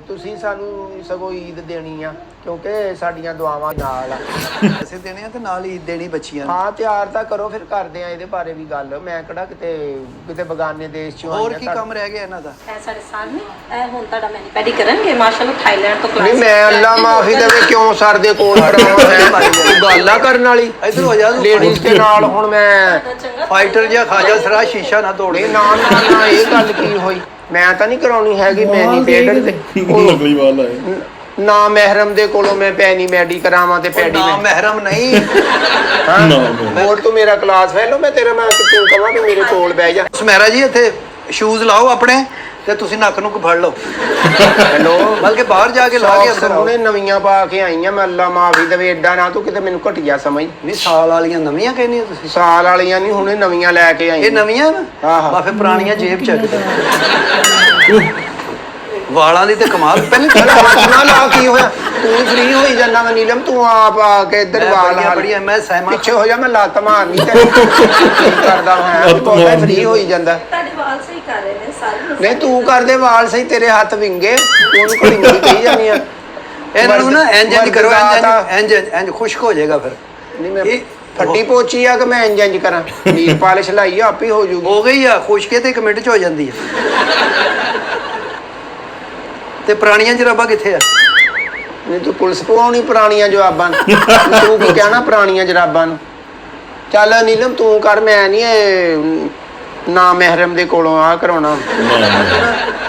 ਤੁਸੀਂ ਸਾਨੂੰ ਸਗੋਂ ਈਦ ਦੇਣੀ ਆ ਕਿਉਂਕਿ ਸਾਡੀਆਂ ਦੁਆਵਾਂ ਨਾਲ ਆ ਪੈਸੇ ਦੇਣੇ ਆ ਤੇ ਨਾਲ ਈਦ ਦੇਣੀ ਬੱਚੀਆਂ ਨੂੰ ਹਾਂ ਤਿਆਰ ਤਾਂ ਕਰੋ ਫਿਰ ਕਰਦੇ ਆ ਇਹਦੇ ਬਾਰੇ ਵੀ ਗੱਲ ਮੈਂ ਕਿਹੜਾ ਕਿਤੇ ਬਗਾਨੇ ਦੇਸ਼ ਚੋਂ ਹੋਰ ਆਈ ਕੀ ਆ ਕੰਮ ਰਹਿ ਗਿਆ ਇਹਨਾਂ ਦਾ ਇਹ ਸਾਡੇ ਸਾਹਮਣੇ ਇਹ ਹੁਣ ਤੁਹਾਡਾ ਮੈਨੀਪੈਡੀ ਕਰਨਗੇ ਮਾਸ਼ਾਅੱਲਾ ਥਾਈਲੈਂਡ ਤੋਂ ਨਹੀਂ ਮੈਂ ਅੱਲਾ ਮਾਫੀ ਦੇਵੇ ਕਿਉਂ ਸਰ ਦੇ ਕੋਲ ਕਰਾਵਾਂ ਹੈ ਤੂੰ ਗੱਲ ਆ ਕਰਨ ਵਾਲੀ ਇੱਧਰ ਹੋ ਜਾ ਤੂੰ ਲੇਡੀਜ਼ ਦੇ ਨਾਲ ਹੁਣ ਮੈਂ ਚੰਗਾ ਫਾਈਟਰ ਜਾਂ ਖਾਜਾ ਸਰਾ ਸ਼ੀਸ਼ਾ ਨਾ ਤੋੜੇ ਇਹ ਨਾ ਇਹ ਗੱਲ ਕੀ ਹੋਈ ਮੈਂ ਤਾਂ ਨਹੀਂ ਕਰਾਉਣੀ ਹੈਗੀ ਮੈਨੀ ਪੇਡ ਤੇ ਨਕਲੀ ਵਾਲ ਆਏ ਨਾ ਮਹਿਰਮ ਦੇ ਕੋਲੋਂ ਮੈਂ ਪੈਨੀ ਮੈਡੀ ਕਰਾਵਾਂ ਤੇ ਪੈਡੀ ਨਾ ਮਹਿਰਮ ਨਹੀਂ ਹੋਰ ਤੂੰ ਮੇਰਾ ਕਲਾਸ ਫੈਲੋ ਮੈਂ ਤੇਰਾ ਮੈਂ ਤੂੰ ਕਹਾਂ ਵੀ ਮੇਰੇ ਕੋਲ ਬਹਿ ਜਾ ਸੁਮੈਰਾ ਜੀ ਇੱਥੇ ਸ਼ੂਜ਼ ਲਾਓ ਆਪਣੇ ਤੇ ਤੁਸੀਂ ਨੱਕ ਨੂੰ ਫੜ ਲਓ ਹੈਲੋ ਬਲਕਿ ਬਾਹਰ ਜਾ ਕੇ ਲਾ ਕੇ ਅੰਦਰ ਆਓ ਹੁਣੇ ਨਵੀਆਂ ਪਾ ਕੇ ਆਈਆਂ ਮੈਂ ਅੱਲਾ ਮਾਫੀ ਦੇਵੇ ਏਡਾ ਨਾ ਤੂੰ ਕਿਤੇ ਮੈਨੂੰ ਘਟਿਆ ਸਮਝ ਨਹੀਂ ਸਾਲ ਵਾਲੀਆਂ ਨਵੀਆਂ ਕਹਿੰਦੀਆਂ ਤੁਸੀਂ ਸਾਲ ਵਾਲੀਆਂ ਨਹੀਂ ਹੁਣੇ ਨਵੀਆਂ ਲੈ ਕੇ ਆਈਆਂ ਇਹ ਨਵੀਆਂ ਨਾ ਆਹ। ਬਾ ਫਿਰ ਪੁਰਾਣੀਆਂ ਜੇਬ ਚ ਵਾਲਾਂ ਦੀ ਤੇ ਕਮਾਲ ਪਹਿਲੇ ਨਾ ਲਾ ਕੀ ਹੋਇਆ ਤੂੰ ਫ੍ਰੀ ਹੋਈ ਜਾਂਦਾ ਮੈਂ ਨੀਲਮ ਤੂੰ ਆਪ ਆ ਕੇ ਇੱਧਰ ਵਾਲ ਬੜੀਆਂ ਮੈਂ ਸਹਿਮਤ ਪਿੱਛੇ ਹੋ ਜਾ ਮੈਂ ਲੱਤ ਮਾਰਨੀ ਤੈਨੂੰ ਕੀ ਕਰਦਾ ਮੈਂ ਬਹੁਤ ਫ੍ਰੀ ਹੋਈ ਜਾਂਦਾ ਤੁਹਾਡੇ ਵਾਲ ਸਹੀ ਕਰ ਰਹੇ ਨੇ ਸਾਰੇ ਨਹੀਂ ਤੂੰ ਕਰਦੇ ਵਾਲ ਸਹੀ ਤੇਰੇ ਹੱਥ ਵਿੰਗੇ ਤੂੰ ਘੜੀਂਗੀ ਕਹੀ ਜਾਂਦੀ ਆ ਇਹਨਾਂ ਨੂੰ ਨਾ ਇੰਜ ਕਰੋ ਇੰਜ ਖੁਸ਼ਕ ਹੋ ਜਾਏਗਾ ਫਿਰ ਨਹੀਂ ਮੈਂ ਫੱਟੀ ਪੋਚੀ ਆ ਕਿ ਮੈਂ ਇੰਜ ਕਰਾਂ ਨੀਲ ਪਾਲਿਸ਼ ਲਾਈ ਆ ਆਪੇ ਹੋ ਜੂਗੀ ਹੋ ਗਈ ਆ ਖੁਸ਼ਕੇ ਤੇ 1 ਮਿੰਟ ਚ ਹੋ ਜਾਂਦੀ ਆ ਤੇ ਪੁਰਾਣੀਆਂ ਜਰਾਬਾਂ ਕਿੱਥੇ ਆ ਨਹੀਂ ਤੂੰ ਪੁਲਿਸ ਪਵਾਉਣੀ ਪੁਰਾਣੀਆਂ ਜਵਾਬਾਂ ਨੂੰ ਤੂੰ ਕੀ ਕਹਿਣਾ ਪੁਰਾਣੀਆਂ ਜਰਾਬਾਂ ਨੂੰ ਚੱਲ ਨੀਲਮ ਤੂੰ ਕਰ ਮੈਂ ਨਹੀਂ ਇਹ ਨਾ ਮਹਿਰਮ ਦੇ ਕੋਲੋਂ ਆ ਕਰਾਉਣਾ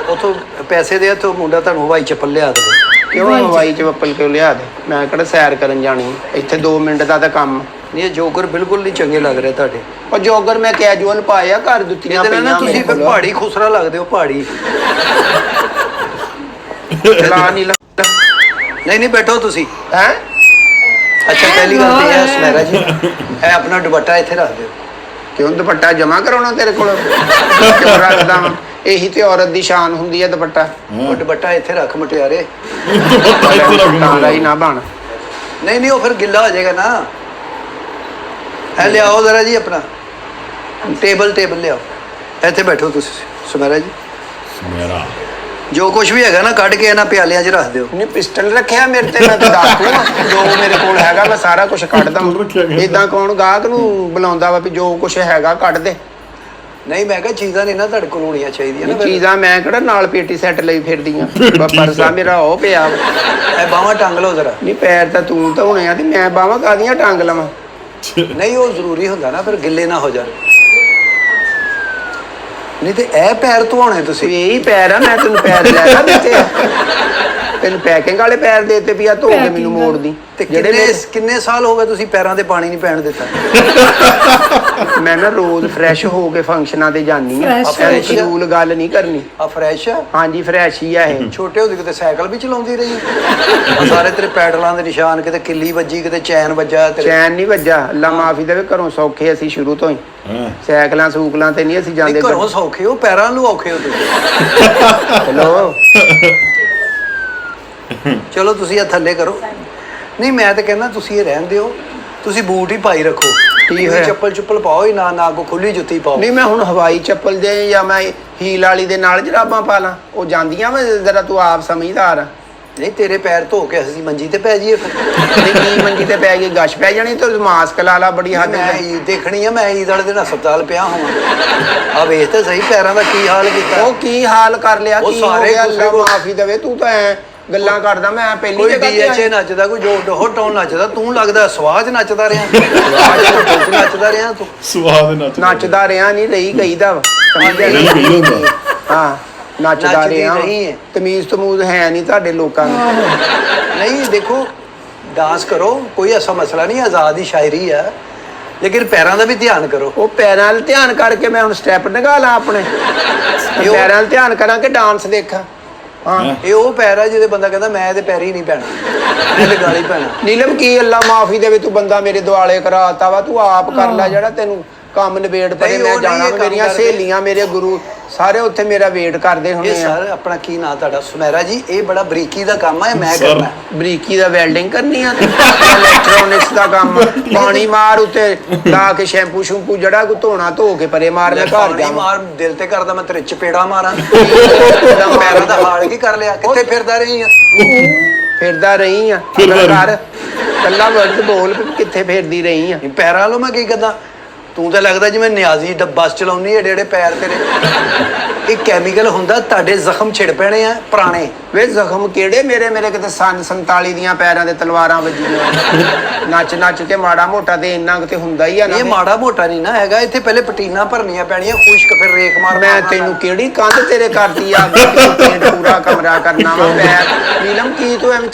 ਉਥੋਂ ਪੈਸੇ ਦੇ ਹੱਥੋਂ ਮੁੰਡਾ ਤੁਹਾਨੂੰ ਹਵਾਈ ਚੱਪਲ ਲਿਆ ਦੇਵੇ ਕਿਉਂ ਹਵਾਈ ਚ ਵੱਪਲ ਕਿਉਂ ਲਿਆ ਦੇ ਮੈਂ ਕਿਹੜਾ ਸੈਰ ਕਰਨ ਜਾਣੀ ਇੱਥੇ 2 ਮਿੰਟ ਦਾ ਤਾਂ ਕੰਮ ਨਹੀਂ ਇਹ ਜੋਗਰ ਬਿਲਕੁਲ ਨਹੀਂ ਚੰਗੇ ਲੱਗ ਰਹੇ ਤੁਹਾਡੇ ਉਹ ਜੋਗਰ ਮੈਂ ਕੈਜੂਅਲ ਪਾਇਆ ਘਰ ਦੁੱਤੀਆਂ ਇਹਦੇ ਨਾਲ ਨਾ ਤੁਸੀਂ ਫਿਰ ਪਹਾੜੀ ਖੁਸਰਾ ਲੱਗਦੇ ਹੋ ਪਹਾੜੀ ਚਲਾ ਨੀਲਮ ਨਹੀਂ ਬੈਠੋ ਤੁਸੀਂ ਹੈ ਅੱਛਾ ਪਹਿਲੀ ਗੱਲ ਤੇ ਇਹ ਸੁਨਹਿਰਾ ਜੀ ਇਹ ਆਪਣਾ ਦੁਪੱਟਾ ਇੱਥੇ ਰੱਖ ਦਿਓ ਕਿਉਂ ਦੁਪੱਟਾ ਜਮਾ ਕਰਾਉਣਾ ਤੇਰੇ ਕੋਲ ਕਿਉਂ ਰੱਖਦਾ ਵਾਂ ਇਹੀ ਤੇ ਔਰਤ ਦੀ ਸ਼ਾਨ ਹੁੰਦੀ ਹੈ ਦੁਪੱਟਾ ਉਹ ਦੁਪੱਟਾ ਇੱਥੇ ਰੱਖ ਮੁਟਿਆਰੇ ਤਾਂ ਦਾ ਹੀ ਨਾ ਬਣ ਨਹੀਂ ਉਹ ਫਿਰ ਗਿੱਲਾ ਹੋ ਜਾਏਗਾ ਨਾ ਇਹ ਲਿਆਓ ਜ਼ਰਾ ਜੀ ਆਪਣਾ ਟੇਬਲ ਲਿਆਓ ਇੱਥੇ ਬੈਠੋ ਤੁਸੀਂ ਸੁਨਹਿਰਾ ਜੀ ਮੇਰਾ ਜੋ ਕੁਝ ਵੀ ਹੈਗਾ ਨਾ ਕੱਢ ਕੇ ਇਹਨਾਂ ਪਿਆਲਿਆਂ 'ਚ ਰੱਖ ਦਿਓ ਨਹੀਂ ਪਿਸਟਲ ਰੱਖਿਆ ਮੇਰੇ ਤੇ ਮੈਂ ਤਾਂ ਦੱਸ ਦੂੰ ਜੋ ਮੇਰੇ ਕੋਲ ਹੈਗਾ ਮੈਂ ਸਾਰਾ ਕੁਝ ਕੱਢਦਾ ਇਦਾਂ ਕੌਣ ਗਾਹਕ ਨੂੰ ਬੁਲਾਉਂਦਾ ਵਾ ਵੀ ਜੋ ਕੁਝ ਹੈਗਾ ਕੱਢ ਦੇ ਨਹੀਂ ਮੈਂ ਕਿਹਾ ਚੀਜ਼ਾਂ ਨਹੀਂ ਨਾ ਤੁਹਾਡੇ ਕੋਲ ਹੋਣੀਆਂ ਚਾਹੀਦੀਆਂ ਨਾ ਚੀਜ਼ਾਂ ਮੈਂ ਕਿਹੜਾ ਨਾਲ ਪੇਟੀ ਸੈੱਟ ਲਈ ਫਿਰਦੀਆਂ ਪਰਸਾ ਮੇਰਾ ਉਹ ਪਿਆ ਇਹ ਬਾਹਾਂ ਟੰਗ ਲਓ ਜ਼ਰਾ ਨਹੀਂ ਪੈਰ ਤਾਂ ਤੂੰ ਧੋਣੇ ਆ ਤੇ ਮੈਂ ਬਾਹਾਂ ਕਾਦੀਆਂ ਟੰਗ ਲਵਾਂ ਨਹੀਂ ਉਹ ਜ਼ਰੂਰੀ ਹੁੰਦਾ ਨਾ ਫਿਰ ਗਿੱਲੇ ਨਾ ਹੋ ਜਾਣ ਨਹੀਂ ਤੇ ਇਹ ਪੈਰ ਧੋਣੇ ਤੁਸੀਂ ਇਹੀ ਪੈਰ ਆ ਮੈਂ ਤੈਨੂੰ ਪੈਰ ਲੈ ਦਿੱਤੇ ਆ ਤੈਨੂੰ ਪੈਕਿੰਗ ਵਾਲੇ ਪੈਰ ਦੇਤੇ ਵੀ ਆ ਧੋ ਕੇ ਮੈਨੂੰ ਮੋੜਦੀ ਤੇ ਕਿੰਨੇ ਸਾਲ ਹੋ ਗਏ ਤੁਸੀਂ ਪੈਰਾਂ ਤੇ ਪਾਣੀ ਨਹੀਂ ਪੈਣ ਦਿੱਤਾ ਮੈਂ ਨਾ ਰੋਜ਼ ਫਰੈਸ਼ ਹੋ ਕੇ ਫੰਕਸ਼ਨਾਂ ਤੇ ਜਾਨੀ ਆ ਐ ਸ਼ਡਿਊਲ ਗੱਲ ਨਹੀਂ ਕਰਨੀ ਆ ਫਰੈਸ਼ ਆ ਹਾਂਜੀ ਫਰੈਸ਼ ਹੀ ਆ ਇਹ ਛੋਟੇ ਹੁੰਦੇ ਕਿਤੇ ਸਾਈਕਲ ਵੀ ਚਲਾਉਂਦੀ ਰਹੀ ਆ ਸਾਰੇ ਤੇਰੇ ਪੈਡਲਾਂ ਦੇ ਨਿਸ਼ਾਨ ਕਿਤੇ ਕਿੱਲੀ ਵੱਜੀ ਕਿਤੇ ਚੈਨ ਵੱਜਾ ਤੇਰੇ ਚੈਨ ਨਹੀਂ ਵੱਜਾ ਅੱਲਾ ਮਾਫੀ ਦੇਵੇ ਘਰੋਂ ਸੌਖੇ ਅਸੀਂ ਸ਼ੁਰੂ ਤੋਂ ਹੀ ਸਾਈਕਲਾਂ ਸੂਕਲਾਂ ਤੇ ਨਹੀਂ ਅਸੀਂ ਜਾਂਦੇ ਘਰੋਂ ਸੌਖੇ ਹੋ ਪੈਰਾਂ ਨੂੰ ਔਖੇ ਹੋ ਤੁਸੀਂ ਹੈਲੋ ਚਲੋ ਤੁਸੀਂ ਇਹ ਥੱਲੇ ਕਰੋ ਨਹੀਂ ਮੈਂ ਤਾਂ ਕਹਿੰਦਾ ਤੁਸੀਂ ਇਹ ਰਹਿਣ ਦਿਓ ਤੁਸੀਂ ਬੂਟ ਹੀ ਪਾਈ ਰੱਖੋ ਕੀ ਹੋਇਆ ਚੱਪਲ ਪਾਓ ਹੀ ਨਾ ਕੋ ਖੁੱਲੀ ਜੁੱਤੀ ਪਾਓ ਨਹੀਂ ਮੈਂ ਹੁਣ ਹਵਾਈ ਚੱਪਲ ਦੇ ਜਾਂ ਮੈਂ ਹੀਲ ਵਾਲੀ ਦੇ ਨਾਲ ਜਰਾਬਾਂ ਪਾ ਲਾਂ ਉਹ ਜਾਂਦੀਆਂ ਮੈਂ ਜ਼ਰਾ ਤੂੰ ਆਪ ਸਮਝਦਾਰ ਆ ਨਹੀਂ ਤੇਰੇ ਪੈਰ ਧੋ ਕੇ ਅਸੀਂ ਮੰਜੀ ਤੇ ਪੈ ਜਾਈਏ ਫਿਰ ਨਹੀਂ ਕੀ ਮੰਜੀ ਤੇ ਪੈ ਗਈ ਗਸ਼ ਪੈ ਜਾਣੀ ਤੇ ਮਾਸਕ ਲਾ ਲਾ ਬੜੀ ਹੱਦ ਮੈਂ ਈਦ ਦੇਖਣੀ ਆ ਮੈਂ ਈਦ ਵਾਲੇ ਦਿਨ ਹਸਪਤਾਲ ਪਿਆ ਹੋਵਾਂ ਆ ਵੇਖ ਤੇ ਸਹੀ ਪੈਰਾਂ ਦਾ ਕੀ ਹਾਲ ਕੀਤਾ ਉਹ ਕੀ ਹਾਲ ਕਰ ਲਿਆ ਕੀ ਹੋ ਗਿਆ ਅੱਲਾ ਮਾਫੀ ਦੇਵੇ ਤੂੰ ਤਾਂ ਐ ਗੱਲਾਂ ਕਰਦਾ ਮੈਂ ਪਹਿਲੀ ਕੋਈ ਡੀਐਚਏ ਨੱਚਦਾ ਕੋਈ ਜੋ ਡੋਹ ਟਾਉਨ ਨੱਚਦਾ ਤੂੰ ਲੱਗਦਾ ਸਵਾਜ ਨੱਚਦਾ ਰਿਹਾ ਨੱਚਦਾ ਰਿਹਾ ਤੂੰ ਸਵਾਦ ਨੱਚਦਾ ਰਿਹਾ ਨਹੀਂ ਰਹੀ ਗਈਦਾ ਵਾ ਹਾਂ ਨੱਚਦਾ ਰਿਹਾ ਤਮੀਜ਼ ਤਮੂਜ਼ ਹੈ ਨਹੀਂ ਤੁਹਾਡੇ ਲੋਕਾਂ ਨੂੰ ਨਹੀਂ ਦੇਖੋ ਡਾਂਸ ਕਰੋ ਕੋਈ ਐਸਾ ਮਸਲਾ ਨਹੀਂ ਆਜ਼ਾਦ ਹੀ ਸ਼ਾਇਰੀ ਆ ਲੇਕਿਨ ਪੈਰਾਂ ਦਾ ਵੀ ਧਿਆਨ ਕਰੋ ਉਹ ਪੈਰਾਂ ਵੱਲ ਧਿਆਨ ਕਰਕੇ ਮੈਂ ਹੁਣ ਸਟੈਪ ਨਿਕਾ ਲਾਂ ਆਪਣੇ ਪੈਰਾਂ ਵੱਲ ਧਿਆਨ ਕਰਾਂ ਕਿ ਡਾਂਸ ਦੇਖਾਂ ਹਾਂ ਇਹ ਉਹ ਪੈਰ ਆ ਜਿਹਦੇ ਬੰਦਾ ਕਹਿੰਦਾ ਮੈਂ ਇਹਦੇ ਪੈਰ ਹੀ ਨਹੀਂ ਪੈਣਾ ਇਹਦੇ ਗਾਲੀ ਪੈਣਾ ਨੀਲਮ ਕੀ ਅੱਲਾ ਮਾਫੀ ਦੇਵੇ ਤੂੰ ਬੰਦਾ ਮੇਰੇ ਦੁਆਲੇ ਕਰਾਤਾ ਵਾ ਤੂੰ ਆਪ ਕਰ ਲੈ ਜਿਹੜਾ ਤੈਨੂੰ ਕੰਮ ਨਿਬੇੜ ਪਰੇ ਮੈਂ ਜਾਣਾ ਮੇਰੀਆਂ ਸਹੇਲੀਆਂ ਮੇਰੇ ਗੁਰੂ ਸਾਰੇ ਉੱਥੇ ਮੇਰਾ ਵੇਟ ਕਰਦੇ ਹੁੰਦੇ ਆ ਸਰ ਆਪਣਾ ਕੀ ਨਾਂ ਤੁਹਾਡਾ ਸੁਨਹਿਰਾ ਜੀ ਇਹ ਬੜਾ ਬਰੀਕੀ ਦਾ ਕੰਮ ਹੈ ਮੈਂ ਕਰਨਾ ਬਰੀਕੀ ਦਾ ਵੈਲਡਿੰਗ ਕਰਨੀ ਆ ਇਲੈਕਟ੍ਰੋਨਿਕਸ ਦਾ ਕੰਮ ਪਾਣੀ ਮਾਰ ਉੱਤੇ ਲਾ ਕੇ ਸ਼ੈਂਪੂ ਸ਼ੈਂਪੂ ਜਿਹੜਾ ਕੋ ਧੋਣਾ ਧੋ ਕੇ ਪਰੇ ਮਾਰ ਮੈਂ ਘਰ ਜਾ ਮਾਰ ਦਿਲ ਤੇ ਕਰਦਾ ਮੈਂ ਤੇਰੇ ਚਪੇੜਾ ਮਾਰਾਂ ਪੈਰਾਂ ਦਾ ਹਾਲ ਕੀ ਕਰ ਲਿਆ ਕਿੱਥੇ ਫਿਰਦਾ ਰਹੀ ਆ ਫਿਰਦਾ ਰਹੀ ਆ ਕਰ ਕੱਲਾ ਵਰਡ ਬੋਲ ਕਿੱਥੇ ਫਿਰਦੀ ਰਹੀ ਆ ਪੈਰਾਂ ਲੋ ਮੈਂ ਕੀ ਕਰਦਾ ਤੂੰ ਤਾਂ ਲੱਗਦਾ ਜਿਵੇਂ ਨਿਆਜ਼ੀ ਬੱਸ ਚਲਾਉਣੀ ਏਡੇ ਏਡੇ ਪੈਰ ਤੇਰੇ। ਇਹ ਕੈਮੀਕਲ ਹੁੰਦਾ, ਤੁਹਾਡੇ ਜ਼ਖਮ ਛਿੜ ਪੈਣੇ ਆ ਪੁਰਾਣੇ। ਵੇ ਜ਼ਖਮ ਕਿਹੜੇ ਮੇਰੇ ਕਿਤੇ 47 ਦੀਆਂ ਪੈਰਾਂ ਦੇ ਤਲਵਾਰਾਂ ਵੱਜੀਆਂ। ਨੱਚ ਕੇ ਮਾੜਾ ਮੋਟਾ ਤੇ ਇੰਨਾ ਕਿਤੇ ਹੁੰਦਾ ਹੀ ਆ ਨਾ। ਇਹ ਮਾੜਾ ਮੋਟਾ ਨਹੀਂ ਨਾ ਹੈਗਾ, ਇੱਥੇ ਪਹਿਲੇ ਪਟੀਨਾ ਭਰਨੀਆਂ ਪੈਣੀਆਂ, ਖੁਸ਼ਕ, ਫਿਰ ਰੇਖ ਮਾਰ। ਮੈਂ ਤੈਨੂੰ ਕਿਹੜੀ ਕੰਧ ਤੇਰੇ ਕਰਦੀ ਆ ਪੇਂਟ ਪੂਰਾ ਕਮਰਾ ਕਰਨਾ ਵਾ। ਮੈਂ ਨੀਲਮ ਕੀ ਤੂੰ ਐਵੇਂ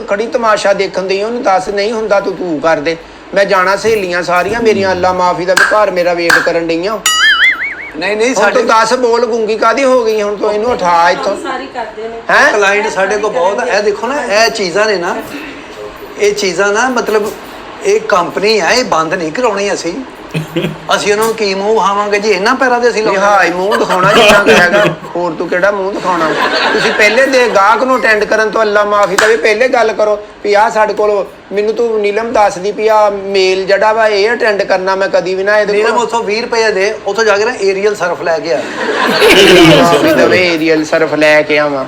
ਖੜੀ ਤਮਾਸ਼ਾ ਦੇਖਣ ਦੀ? ਉਹਨੂੰ ਦੱਸ, ਨਹੀਂ ਹੁੰਦਾ ਤੂੰ ਕਰ ਦੇ। ਮੈਂ ਜਾਣਾ, ਸਹੇਲੀਆਂ ਸਾਰੀਆਂ ਮੇਰੀਆਂ ਅੱਲਾ ਮਾਫੀ ਦਾ ਘਰ ਮੇਰਾ ਵੇਟ ਕਰਨ ਡਈਆਂ। ਨਹੀਂ ਸਾਡੇ 10 ਬੋਲ ਗੂੰਗੀ ਕਾਦੀ ਹੋ ਗਈ ਹੁਣ? ਤੂੰ ਇਹਨੂੰ ਉਠਾ ਇੱਥੋਂ। ਸਾਰੀ ਕਰਦੇ ਨੇ ਹੈ ਕਲਾਇੰਟ ਸਾਡੇ ਕੋਲ ਬਹੁਤ ਆ। ਇਹ ਦੇਖੋ ਨਾ, ਇਹ ਚੀਜ਼ਾਂ ਨੇ ਨਾ, ਇਹ ਚੀਜ਼ਾਂ ਨਾ ਮਤਲਬ ਇਹ ਕੰਪਨੀ ਆ, ਇਹ ਬੰਦ ਨਹੀਂ ਕਰਾਉਣੀ ਅਸੀਂ ਉਹਨਾਂ ਨੂੰ ਕੀ ਮੂੰਹ ਵਿਖਾਵਾਂਗੇ ਜੀ? ਇਹਨਾਂ ਪੈਰਾਂ ਦੇ ਅਸੀਂ ਹਾਈ ਮੂੰਹ ਦਿਖਾਉਣਾ ਜਿੰਨਾ ਕੁ ਹੈਗਾ, ਹੋਰ ਤੂੰ ਕਿਹੜਾ ਮੂੰਹ ਦਿਖਾਉਣਾ? ਤੁਸੀਂ ਪਹਿਲੇ ਦੇ ਗਾਹਕ ਨੂੰ ਅਟੈਂਡ ਕਰਨ ਤੋਂ ਅੱਲਾ ਮਾਫੀ ਦੇਵੇ ਪਹਿਲੇ ਗੱਲ ਕਰੋ ਵੀ ਆਹ ਸਾਡੇ ਕੋਲ, ਮੈਨੂੰ ਤੂੰ ਨੀਲਮ ਦੱਸਦੀ ਵੀ ਆ ਮੇਲ ਜਿਹੜਾ ਵਾ ਇਹ ਅਟੈਂਡ ਕਰਨਾ, ਮੈਂ ਕਦੀ ਵੀ ਨਾ ਇਹਦੇ ਨੀਲਮ ਉੱਥੋਂ 20 ਰੁਪਏ ਦੇ, ਉੱਥੋਂ ਜਾ ਕੇ ਨਾ ਏਰੀਅਲ ਸਰਫ ਲੈ ਕੇ ਆ। ਦਵੇ ਏਰੀਅਲ ਸਰਫ ਲੈ ਕੇ ਆਵਾਂ।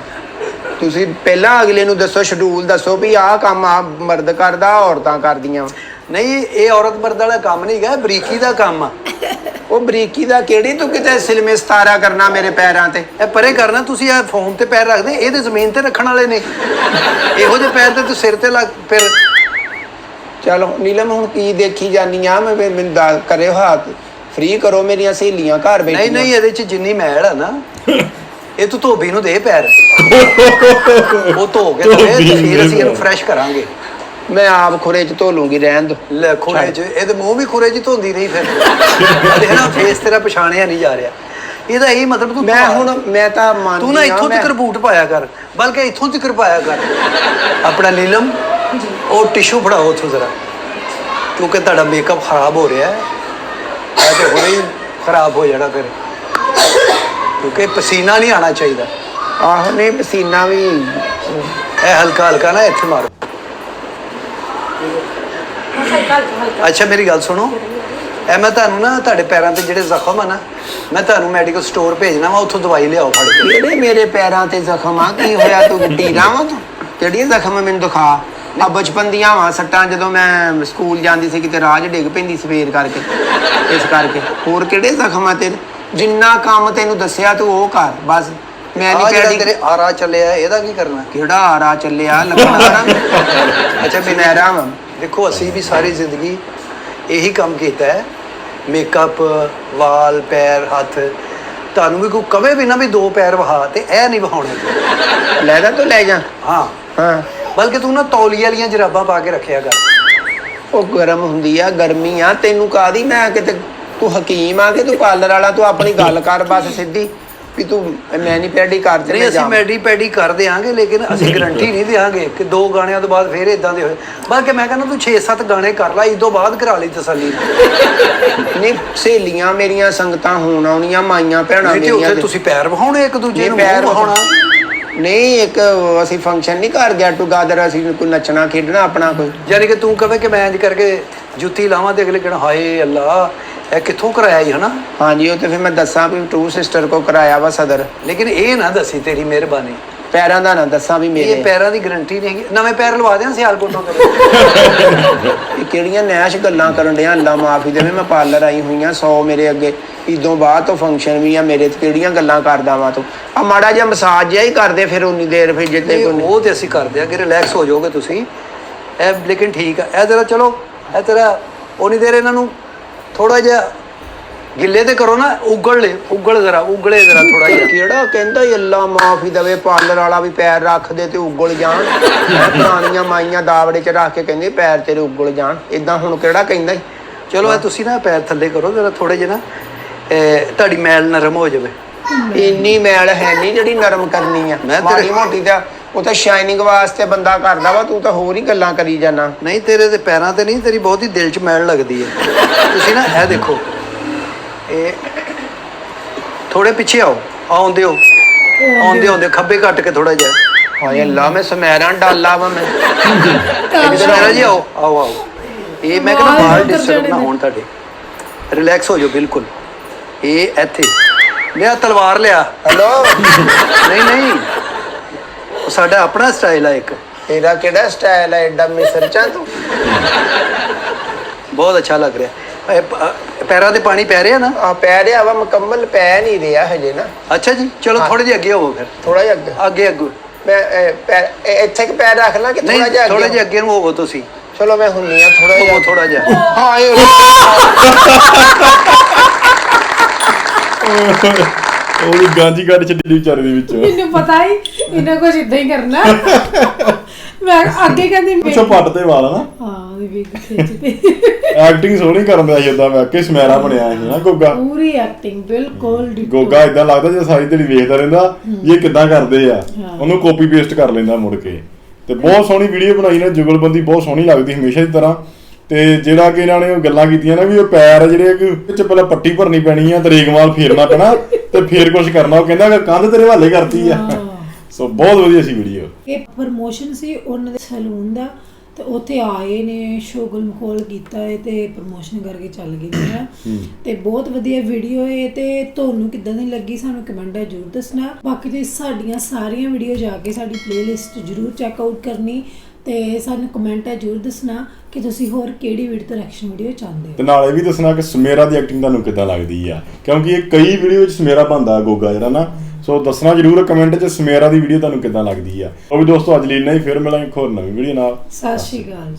ਤੁਸੀਂ ਪਹਿਲਾਂ ਅਗਲੇ ਨੂੰ ਦੱਸੋ, ਸ਼ਡਿਊਲ ਦੱਸੋ ਵੀ ਆਹ ਕੰਮ ਆ ਮਰਦ ਕਰਦਾ, ਔਰਤਾਂ ਕਰਦੀਆਂ। ਨਹੀਂ, ਇਹ ਔਰਤ ਮਰਦ ਵਾਲਾ ਕੰਮ ਨਹੀਂ ਗਾ, ਬਰੀਕੀ ਦਾ ਕੰਮ ਆ। ਉਹ ਬਰੀਕੀ ਦਾ ਕਿਹੜੀ? ਤੂੰ ਕਿਤੇ ਸਿਲਮੇ ਸਤਾਰਾ ਕਰਨਾ ਮੇਰੇ ਪੈਰਾਂ ਤੇ? ਇਹ ਪਰੇ ਕਰਨਾ, ਤੁਸੀਂ ਇਹ ਫੋਨ ਤੇ ਪੈਰ ਰੱਖਦੇ, ਇਹ ਤੇ ਜ਼ਮੀਨ ਤੇ ਰੱਖਣ ਵਾਲੇ ਨੇ। ਇਹੋ ਜਿਹੇ ਪੈਰ ਤੇ ਤੂੰ ਸਿਰ ਤੇ ਲੱਗ। ਫਿਰ ਚਲੋ ਨੀਲਮ, ਹੁਣ ਕੀ ਦੇਖੀ ਜਾਨੀ ਆ? ਮੈਂ ਮੈਨੂੰ ਕਰਿਓ ਹੱਥ ਫ੍ਰੀ ਕਰੋ, ਮੇਰੀਆਂ ਸਹੇਲੀਆਂ ਘਰ ਬੈਠੀਆਂ। ਨਹੀਂ, ਇਹਦੇ ਚ ਜਿੰਨੀ ਮੈਲ ਆ ਨਾ, ਇਹ ਤੂੰ ਧੋਬੀ ਨੂੰ ਦੇ ਪੈਰ, ਉਹ ਧੋ ਕੇ ਤੇ ਫਿਰ ਅਸੀਂ ਇਹਨੂੰ ਫਰੈਸ਼ ਕਰਾਂਗੇ। ਮੈਂ ਆਪ ਖੁਰੇ ਚ ਧੋ ਲੂੰਗੀ, ਰਹਿਣ ਦੋ। ਲੈ ਖੁਰੇ ਚ, ਇਹਦੇ ਮੂੰਹ ਵੀ ਖੁਰੇ ਚ ਧੋਂਦੀ ਰਹੀ। ਫਿਰ ਦੇਖ ਨਾ, ਫੇਸ ਤੇਰਾ ਪਛਾਣਿਆ ਨਹੀਂ ਜਾ ਰਿਹਾ। ਇਹਦਾ ਇਹ ਮਤਲਬ ਤੂੰ ਮੈਂ ਤਾਂ ਮੰਨ, ਤੂੰ ਨਾ ਇੱਥੋਂ ਤੱਕ ਬੂਟ ਪਾਇਆ ਕਰ, ਬਲਕਿ ਇੱਥੋਂ ਤੱਕ ਪਾਇਆ ਕਰ ਆਪਣਾ। ਨੀਲਮ, ਉਹ ਟਿਸ਼ੂ ਫੜਾਓ ਉੱਥੋਂ ਜ਼ਰਾ, ਕਿਉਂਕਿ ਤੁਹਾਡਾ ਮੇਕਅਪ ਖਰਾਬ ਹੋ ਰਿਹਾ ਹੈ। ਇਹ ਤੇ ਹੁਣੇ ਹੀ ਖਰਾਬ ਹੋ ਜਾਣਾ ਫਿਰ, ਕਿਉਂਕਿ ਪਸੀਨਾ ਨਹੀਂ ਆਉਣਾ ਚਾਹੀਦਾ। ਆਹੋ, ਨਹੀਂ ਪਸੀਨਾ ਵੀ ਇਹ ਹਲਕਾ ਹਲਕਾ ਨਾ ਇੱਥੇ ਮਾਰੋ। ਅੱਛਾ ਮੇਰੀ ਗੱਲ ਸੁਣੋ, ਇਹ ਮੈਂ ਤੁਹਾਨੂੰ ਨਾ, ਤੁਹਾਡੇ ਪੈਰਾਂ ਤੇ ਜਿਹੜੇ ਜ਼ਖਮ ਆ ਨਾ, ਮੈਂ ਤੁਹਾਨੂੰ ਮੈਡੀਕਲ ਸਟੋਰ ਭੇਜਣਾ ਵਾ, ਉੱਥੋਂ ਦਵਾਈ ਲਿਆਓ ਫੜ ਕੇ। ਕਿਹੜੇ ਮੇਰੇ ਪੈਰਾਂ ਤੇ ਜ਼ਖਮ ਆ? ਕੀ ਹੋਇਆ? ਤੂੰ ਢੀਲਾ ਵਾ ਤੂੰ? ਕਿਹੜੀਆਂ ਜ਼ਖਮ ਮੈਨੂੰ ਦਿਖਾ। ਆ ਬਚਪਨ ਦੀਆਂ ਵਾ ਸੱਟਾਂ, ਜਦੋਂ ਮੈਂ ਸਕੂਲ ਜਾਂਦੀ ਸੀ ਕਿਤੇ ਰਾਜ ਡਿੱਗ ਪੈਂਦੀ ਸਵੇਰ ਕਰਕੇ, ਇਸ ਕਰਕੇ। ਹੋਰ ਕਿਹੜੇ ਜ਼ਖਮ ਆ ਤੇਰੇ? ਜਿੰਨਾ ਕੰਮ ਤੈਨੂੰ ਦੱਸਿਆ ਤੂੰ ਉਹ ਕਰ ਬਸ। ਮੈਂ ਨਹੀਂ ਜਿਹੜਾ ਤੇਰੇ ਆਰਾ ਚੱਲਿਆ, ਇਹਦਾ ਕੀ ਕਰਨਾ? ਕਿਹੜਾ ਆਰਾ ਚੱਲਿਆ? ਲੱਗਣਾ ਅੱਛਾ ਮੈਰਾ ਵਾ। ਦੇਖੋ, ਅਸੀਂ ਵੀ ਸਾਰੀ ਜ਼ਿੰਦਗੀ ਇਹੀ ਕੰਮ ਕੀਤਾ ਹੈ, ਮੇਕਅਪ, ਵਾਲ, ਪੈਰ, ਹੱਥ। ਤੁਹਾਨੂੰ ਵੀ ਕੋਈ ਕਵੇ ਵੀ ਨਾ ਵੀ 2 ਪੈਰ ਵਹਾ, ਤੇ ਇਹ ਨਹੀਂ ਵਹਾਉਣੇ। ਲੈਦਾ ਤੂੰ ਲੈ ਜਾ। ਹਾਂ, ਬਲਕਿ ਤੂੰ ਨਾ ਤੌਲੀਏ ਵਾਲੀਆਂ ਜਰਾਬਾਂ ਪਾ ਕੇ ਰੱਖਿਆ ਕਰ। ਉਹ ਗਰਮ ਹੁੰਦੀ ਆ, ਗਰਮੀ ਆ ਤੈਨੂੰ ਕਾਹਦੀ? ਮੈਂ ਕਿਤੇ ਤੂੰ ਹਕੀਮ ਆ ਕਿ ਤੂੰ ਪਾਰਲਰ ਵਾਲਾ? ਤੂੰ ਆਪਣੀ ਗੱਲ ਕਰ ਬਸ ਸਿੱਧੀ ਵੀ ਤੂੰ ਮੈਨੀ ਪੈਡੀ ਕਰ ਦੇ। ਨਹੀਂ, ਅਸੀਂ ਮੈਡੀ ਪੈਡੀ ਕਰ ਦਿਆਂਗੇ, ਲੇਕਿਨ ਅਸੀਂ ਗਰੰਟੀ ਨਹੀਂ ਦਿਆਂਗੇ ਕਿ 2 ਗਾਣਿਆਂ ਤੋਂ ਬਾਅਦ ਫਿਰ ਇਦਾਂ ਦੇ ਹੋਏ। ਬਲਕਿ ਮੈਂ ਕਹਿੰਦਾ ਤੂੰ 6-7 ਗਾਣੇ ਕਰ ਲੈ, ਇਸ ਤੋਂ ਬਾਅਦ ਕਰਾ ਲਈ ਤਸੱਲੀ। ਨਹੀਂ, ਸਹੇਲੀਆਂ ਮੇਰੀਆਂ ਸੰਗਤਾਂ ਹੋਣ ਆਉਣੀਆਂ, ਮਾਈਆਂ ਭੈਣਾਂ ਮੇਰੀਆਂ। ਤੁਸੀਂ ਪੈਰ ਵਹਾਉਣੇ ਇੱਕ ਦੂਜੇ ਨੂੰ, ਪੈਰ ਵਹਾਉਣਾ ਨਹੀਂ। ਇੱਕ ਅਸੀਂ ਫੰਕਸ਼ਨ ਨਹੀਂ ਕਰ ਗਿਆ ਟੂਗੇਦਰ, ਅਸੀਂ ਕੋਈ ਨੱਚਣਾ ਖੇਡਣਾ ਆਪਣਾ ਕੋਈ। ਯਾਨੀ ਕਿ ਤੂੰ ਕਹੇ ਕਿ ਮੈਂ ਇੰਜ ਕਰਕੇ ਜੁੱਤੀ ਲਾਵਾਂ ਤੇ ਅਗਲੇ ਕਹਿਣ ਹਾਏ ਅੱਲਾ ਇਹ ਕਿੱਥੋਂ ਕਰਾਇਆ ਹੀ ਹਨਾ? ਹਾਂਜੀ, ਉਹ ਤੇ ਫਿਰ ਮੈਂ ਦੱਸਾਂ ਵੀ ਟੂ ਸਿਸਟਰ ਕੋ ਕਰਾਇਆ ਵਾ ਸਦਰ। ਲੇਕਿਨ ਇਹ ਨਾ ਦੱਸੀ, ਤੇਰੀ ਮਿਹਰਬਾਨੀ, ਪੈਰਾਂ ਦਾ ਨਾ ਦੱਸਾਂ ਵੀ ਮੇਰੇ। ਇਹ ਪੈਰਾਂ ਦੀ ਗਰੰਟੀ ਨਹੀਂ ਹੈਗੀ। ਨਵੇਂ ਪੈਰ ਲਵਾ ਦਿਆਂ ਸਿਆਲਕੋਟੋਂ ਤੇ। ਇਹ ਕਿਹੜੀਆਂ ਨੈਸ਼ ਗੱਲਾਂ ਕਰਨ ਡਿਆ? ਅੱਲਾ ਮਾਫੀ ਦੇਵੇ, ਮੈਂ ਪਾਰਲਰ ਆਈ ਹੋਈਆਂ 100 ਮੇਰੇ ਅੱਗੇ, ਇਦੋਂ ਬਾਅਦ ਤੋਂ ਫੰਕਸ਼ਨ ਵੀ ਆ ਮੇਰੇ ਤੇ। ਕਿਹੜੀਆਂ ਗੱਲਾਂ ਕਰਦਾ ਵਾ ਤੂੰ? ਆ ਮਾੜਾ ਜਿਹਾ ਮਸਾਜ ਜਿਹਾ ਹੀ ਕਰਦੇ ਫਿਰ ਉਨੀ ਦੇਰ, ਫਿਰ ਜਿੱਤੇ ਉਹ ਤੇ ਅਸੀਂ ਕਰਦੇ ਆ ਕਿ ਰਿਲੈਕਸ ਹੋ ਜਾਓਗੇ ਤੁਸੀਂ। ਇਹ ਲੇਕਿਨ ਠੀਕ ਆ, ਇਹ ਜਰਾ ਚਲੋ, ਇਹ ਤੇਰਾ ਉਨੀ ਦੇਰ ਇਹਨਾਂ ਨੂੰ ਥੋੜਾ ਜਿਹਾ ਗਿੱਲੇ ਤੇ ਕਰੋ ਨਾ, ਉਗਲੇ ਜ਼ਰਾ ਥੋੜਾ ਜਿਹਾ। ਕਿਹੜਾ ਕਹਿੰਦਾ ਅੱਲਾ ਮਾਫੀ ਦੇਵੇ ਪਾਰਲਰ ਵਾਲਾ ਵੀ ਪੈਰ ਰੱਖ ਦੇ ਤੇ ਉਗਲ ਜਾਣ? ਪੁਰਾਣੀਆਂ ਮਾਈਆਂ ਦਾਵੜੇ ਚ ਰੱਖ ਕੇ ਕਹਿੰਦੇ ਪੈਰ ਤੇਰੇ ਉਗਲ ਜਾਣ, ਇਦਾਂ ਹੁਣ ਕਿਹੜਾ ਕਹਿੰਦਾ? ਚਲੋ ਇਹ ਤੁਸੀਂ ਨਾ ਪੈਰ ਥੱਲੇ ਕਰੋ ਜਰਾ ਥੋੜੇ ਜਿਹੇ ਨਾ, ਤੁਹਾਡੀ ਮੈਲ ਨਰਮ ਹੋ ਜਾਵੇ। ਇੰਨੀ ਮੈਲ ਹੈ ਨਹੀਂ ਜਿਹੜੀ ਨਰਮ ਕਰਨੀ ਆ। ਮਾੜੀ ਮੋਟੀ ਦਾ ਉਹ ਤਾਂ ਸ਼ਾਈਨਿੰਗ ਵਾਸਤੇ ਬੰਦਾ ਕਰਦਾ ਵਾ, ਤੂੰ ਤਾਂ ਹੋਰ ਹੀ ਗੱਲਾਂ ਕਰੀ ਜਾਣਾ। ਨਹੀਂ, ਤੇਰੇ ਤੇ ਪੈਰਾਂ ਤੇ ਨਹੀਂ, ਤੇਰੀ ਬਹੁਤ ਹੀ ਦਿਲ 'ਚ ਮੈਲ ਲੱਗਦੀ ਹੈ। ਤੁਸੀਂ ਨਾ ਇਹ ਦੇਖੋ, ਇਹ ਥੋੜੇ ਪਿੱਛੇ ਆਉਂਦੇ ਖੱਬੇ ਕੱਟ ਕੇ ਥੋੜਾ ਜਿਹਾ। ਹਾਏ ਅੱਲਾ, ਮੈਂ ਸਮੈਰਾਂ ਡਾਲਾ ਵਾ ਮੈਂ। ਸਮੈਰਾ ਜੀ ਆਓ। ਇਹ ਮੈਂ ਕਹਿੰਦਾ ਬਾਹਰ ਡਿਸਟਰਬ ਨਾ ਹੋਣ ਤੁਹਾਡੇ, ਰਿਲੈਕਸ ਹੋ ਜਾਓ ਬਿਲਕੁਲ। ਇਹ ਇੱਥੇ ਲਿਆ ਤਲਵਾਰ ਲਿਆ। ਹੈਲੋ। ਨਹੀਂ, ਉਹ ਸਾਡਾ ਆਪਣਾ ਸਟਾਈਲ ਆ ਇੱਕ। ਤੇਰਾ ਕਿਹੜਾ ਸਟਾਈਲ ਹੈ? ਐਡਾ ਮਿਸਰਚਾ ਤੂੰ। ਬਹੁਤ ਅੱਛਾ ਲੱਗ ਰਿਹਾ। ਪੈਰਾਂ ਤੇ ਪਾਣੀ ਪੈ ਰਿਹਾ ਨਾ? ਆ ਪੈ ਰਿਹਾ ਵਾ, ਮੁਕੰਮਲ ਪੈ ਨਹੀਂ ਰਿਹਾ ਹਜੇ ਨਾ। ਅੱਛਾ ਜੀ, ਚਲੋ ਥੋੜੇ ਜਿਹਾ ਅੱਗੇ ਹੋਵੋ ਫਿਰ। ਥੋੜਾ ਜਿਹਾ ਅੱਗੇ ਅੱਗੇ ਮੈਂ ਇੱਥੇ ਕਿ ਪੈਰ ਰੱਖ ਲਾਂ ਕਿ ਥੋੜਾ ਜਿਹਾ ਥੋੜੇ ਜਿਹਾ ਅੱਗੇ ਨੂੰ ਹੋਵੋ ਤੁਸੀਂ। ਚਲੋ ਮੈਂ ਹੁੰਨੀ ਆ ਥੋੜਾ ਜਿਹਾ। ਥੋੜਾ ਜਿਹਾ। ਹਾਂ ਇਹ ਉਹਦੀ ਗਾਂਜੀ ਕੱਢ ਛੱਡੀ ਵਿਚਾਰੇ ਦੇ ਵਿੱਚ। ਮੈਨੂੰ ਪਤਾ ਹੀ ਇਹਨਾਂ ਕੁਝ ਇਦਾਂ ਹੀ ਕਰਨਾ। ਮੈਂ ਅੱਗੇ ਕਹਿੰਦੀ ਪਿੱਛੋਂ ਪੱਟ ਤੇ ਵਾਲਾ ਨਾ। ਹਾਂ ਵੀ ਵਿਗ ਖਿੱਚਦੇ। ਐਕਟਿੰਗ ਸੋਹਣੀ ਕਰਨ ਦਾ ਸੀ ਏਦਾਂ ਮੈਂ ਕਿ ਸਮੈਰਾ ਬਣਿਆ ਸੀ ਨਾ ਗੋਗਾ। ਪੂਰੀ ਐਕਟਿੰਗ ਬਿਲਕੁਲ ਗੋਗਾ ਇਦਾਂ ਲੱਗਦਾ ਜੇ ਸਾਰੀ ਦਿਨ ਵੇਖਦਾ ਰਹਿੰਦਾ ਇਹ ਕਿੱਦਾਂ ਕਰਦੇ ਆ, ਉਹਨੂੰ ਕਾਪੀ ਪੇਸਟ ਕਰ ਲੈਂਦਾ ਮੁੜ ਕੇ। ਤੇ ਬਹੁਤ ਸੋਹਣੀ ਵੀਡੀਓ ਬਣਾਈ ਨੇ, ਜੁਗਲਬੰਦੀ ਬਹੁਤ ਸੋਹਣੀ ਲੱਗਦੀ ਹਮੇਸ਼ਾ ਦੀ ਤਰ੍ਹਾਂ। ਤੇ ਜਿਹੜਾ ਕਿ ਇਹਨਾਂ ਨੇ ਉਹ ਗੱਲਾਂ ਕੀਤੀਆਂ ਨਾ ਵੀ ਉਹ ਪੈਰ ਜਿਹੜੇ ਕਿ ਵਿੱਚ ਪਹਿਲਾਂ ਪੱਟੀ ਭਰਨੀ ਪੈਣੀ ਆ ਤੇ ਰੇਗਮਾਲ ਫੇਰਨਾ ਪੈਣਾ ਤੇ ਫੇਰ ਕੁਝ ਕਰਨਾ। ਉਹ ਕਹਿੰਦਾ ਕਿ ਕੰਧ ਤੇਰੇ ਹਵਾਲੇ ਕਰਤੀ ਆ। ਸੋ ਬਹੁਤ ਵਧੀਆ ਸੀ ਵੀਡੀਓ। ਇਹ ਪ੍ਰਮੋਸ਼ਨ ਸੀ ਉਹਨਾਂ ਦੇ ਸੈਲੂਨ ਦਾ, ਤੇ ਉੱਥੇ ਆਏ ਨੇ, ਸ਼ੋਗਲ ਮਖੌਲ ਕੀਤਾ ਹੈ ਤੇ ਪ੍ਰਮੋਸ਼ਨ ਕਰਕੇ ਚੱਲ ਗਏ ਨੇ। ਤੇ ਬਹੁਤ ਵਧੀਆ ਵੀਡੀਓ ਹੈ। ਤੇ ਤੁਹਾਨੂੰ ਕਿੱਦਾਂ ਦੀ ਲੱਗੀ ਸਾਨੂੰ ਕਮੈਂਟ ਜ਼ਰੂਰ ਦੱਸਣਾ। ਬਾਕੀ ਤੁਸੀਂ ਸਾਡੀਆਂ ਸਾਰੀਆਂ ਵੀਡੀਓ ਜਾ ਕੇ ਸਾਡੀ ਪਲੇਲਿਸਟ ਜ਼ਰੂਰ ਚੈੱਕ ਆਊਟ ਕਰਨੀ ਤੇ ਸਾਨੂੰ ਕਮੈਂਟ ਜ਼ਰੂਰ ਦੱਸਣਾ ਕਿ ਤੁਸੀਂ ਹੋਰ ਕਿਹੜੀ ਵੀਡੀਓ ਤੇ ਰਿਐਕਸ਼ਨ ਵੀਡੀਓ ਚਾਹੁੰਦੇ ਹੋ। ਤੇ ਨਾਲੇ ਵੀ ਦੱਸਣਾ ਕਿ ਸਮੇਰਾ ਦੀ ਐਕਟਿੰਗ ਤੁਹਾਨੂੰ ਕਿੱਦਾਂ ਲੱਗਦੀ ਆ, ਕਿਉਂਕਿ ਇਹ ਕਈ ਵੀਡੀਓ ਵਿੱਚ ਸਮੇਰਾ ਬਣਦਾ ਗੋਗਾ ਜਿਹੜਾ ਨਾ। ਸੋ ਦੱਸਣਾ ਜ਼ਰੂਰ ਕਮੈਂਟ 'ਚ ਸਮੇਰਾ ਦੀ ਵੀਡੀਓ ਤੁਹਾਨੂੰ ਕਿੱਦਾਂ ਲੱਗਦੀ ਆ। ਉਹ ਵੀ ਦੋਸਤੋ ਅੱਜ ਲਈ ਇੰਨਾ ਹੀ, ਫਿਰ ਮਿਲਾਂਗੇ ਇੱਕ ਹੋਰ ਨਵੀਂ ਵੀਡੀਓ ਨਾਲ। ਸਤਿ ਸ਼੍ਰੀ ਅਕਾਲ।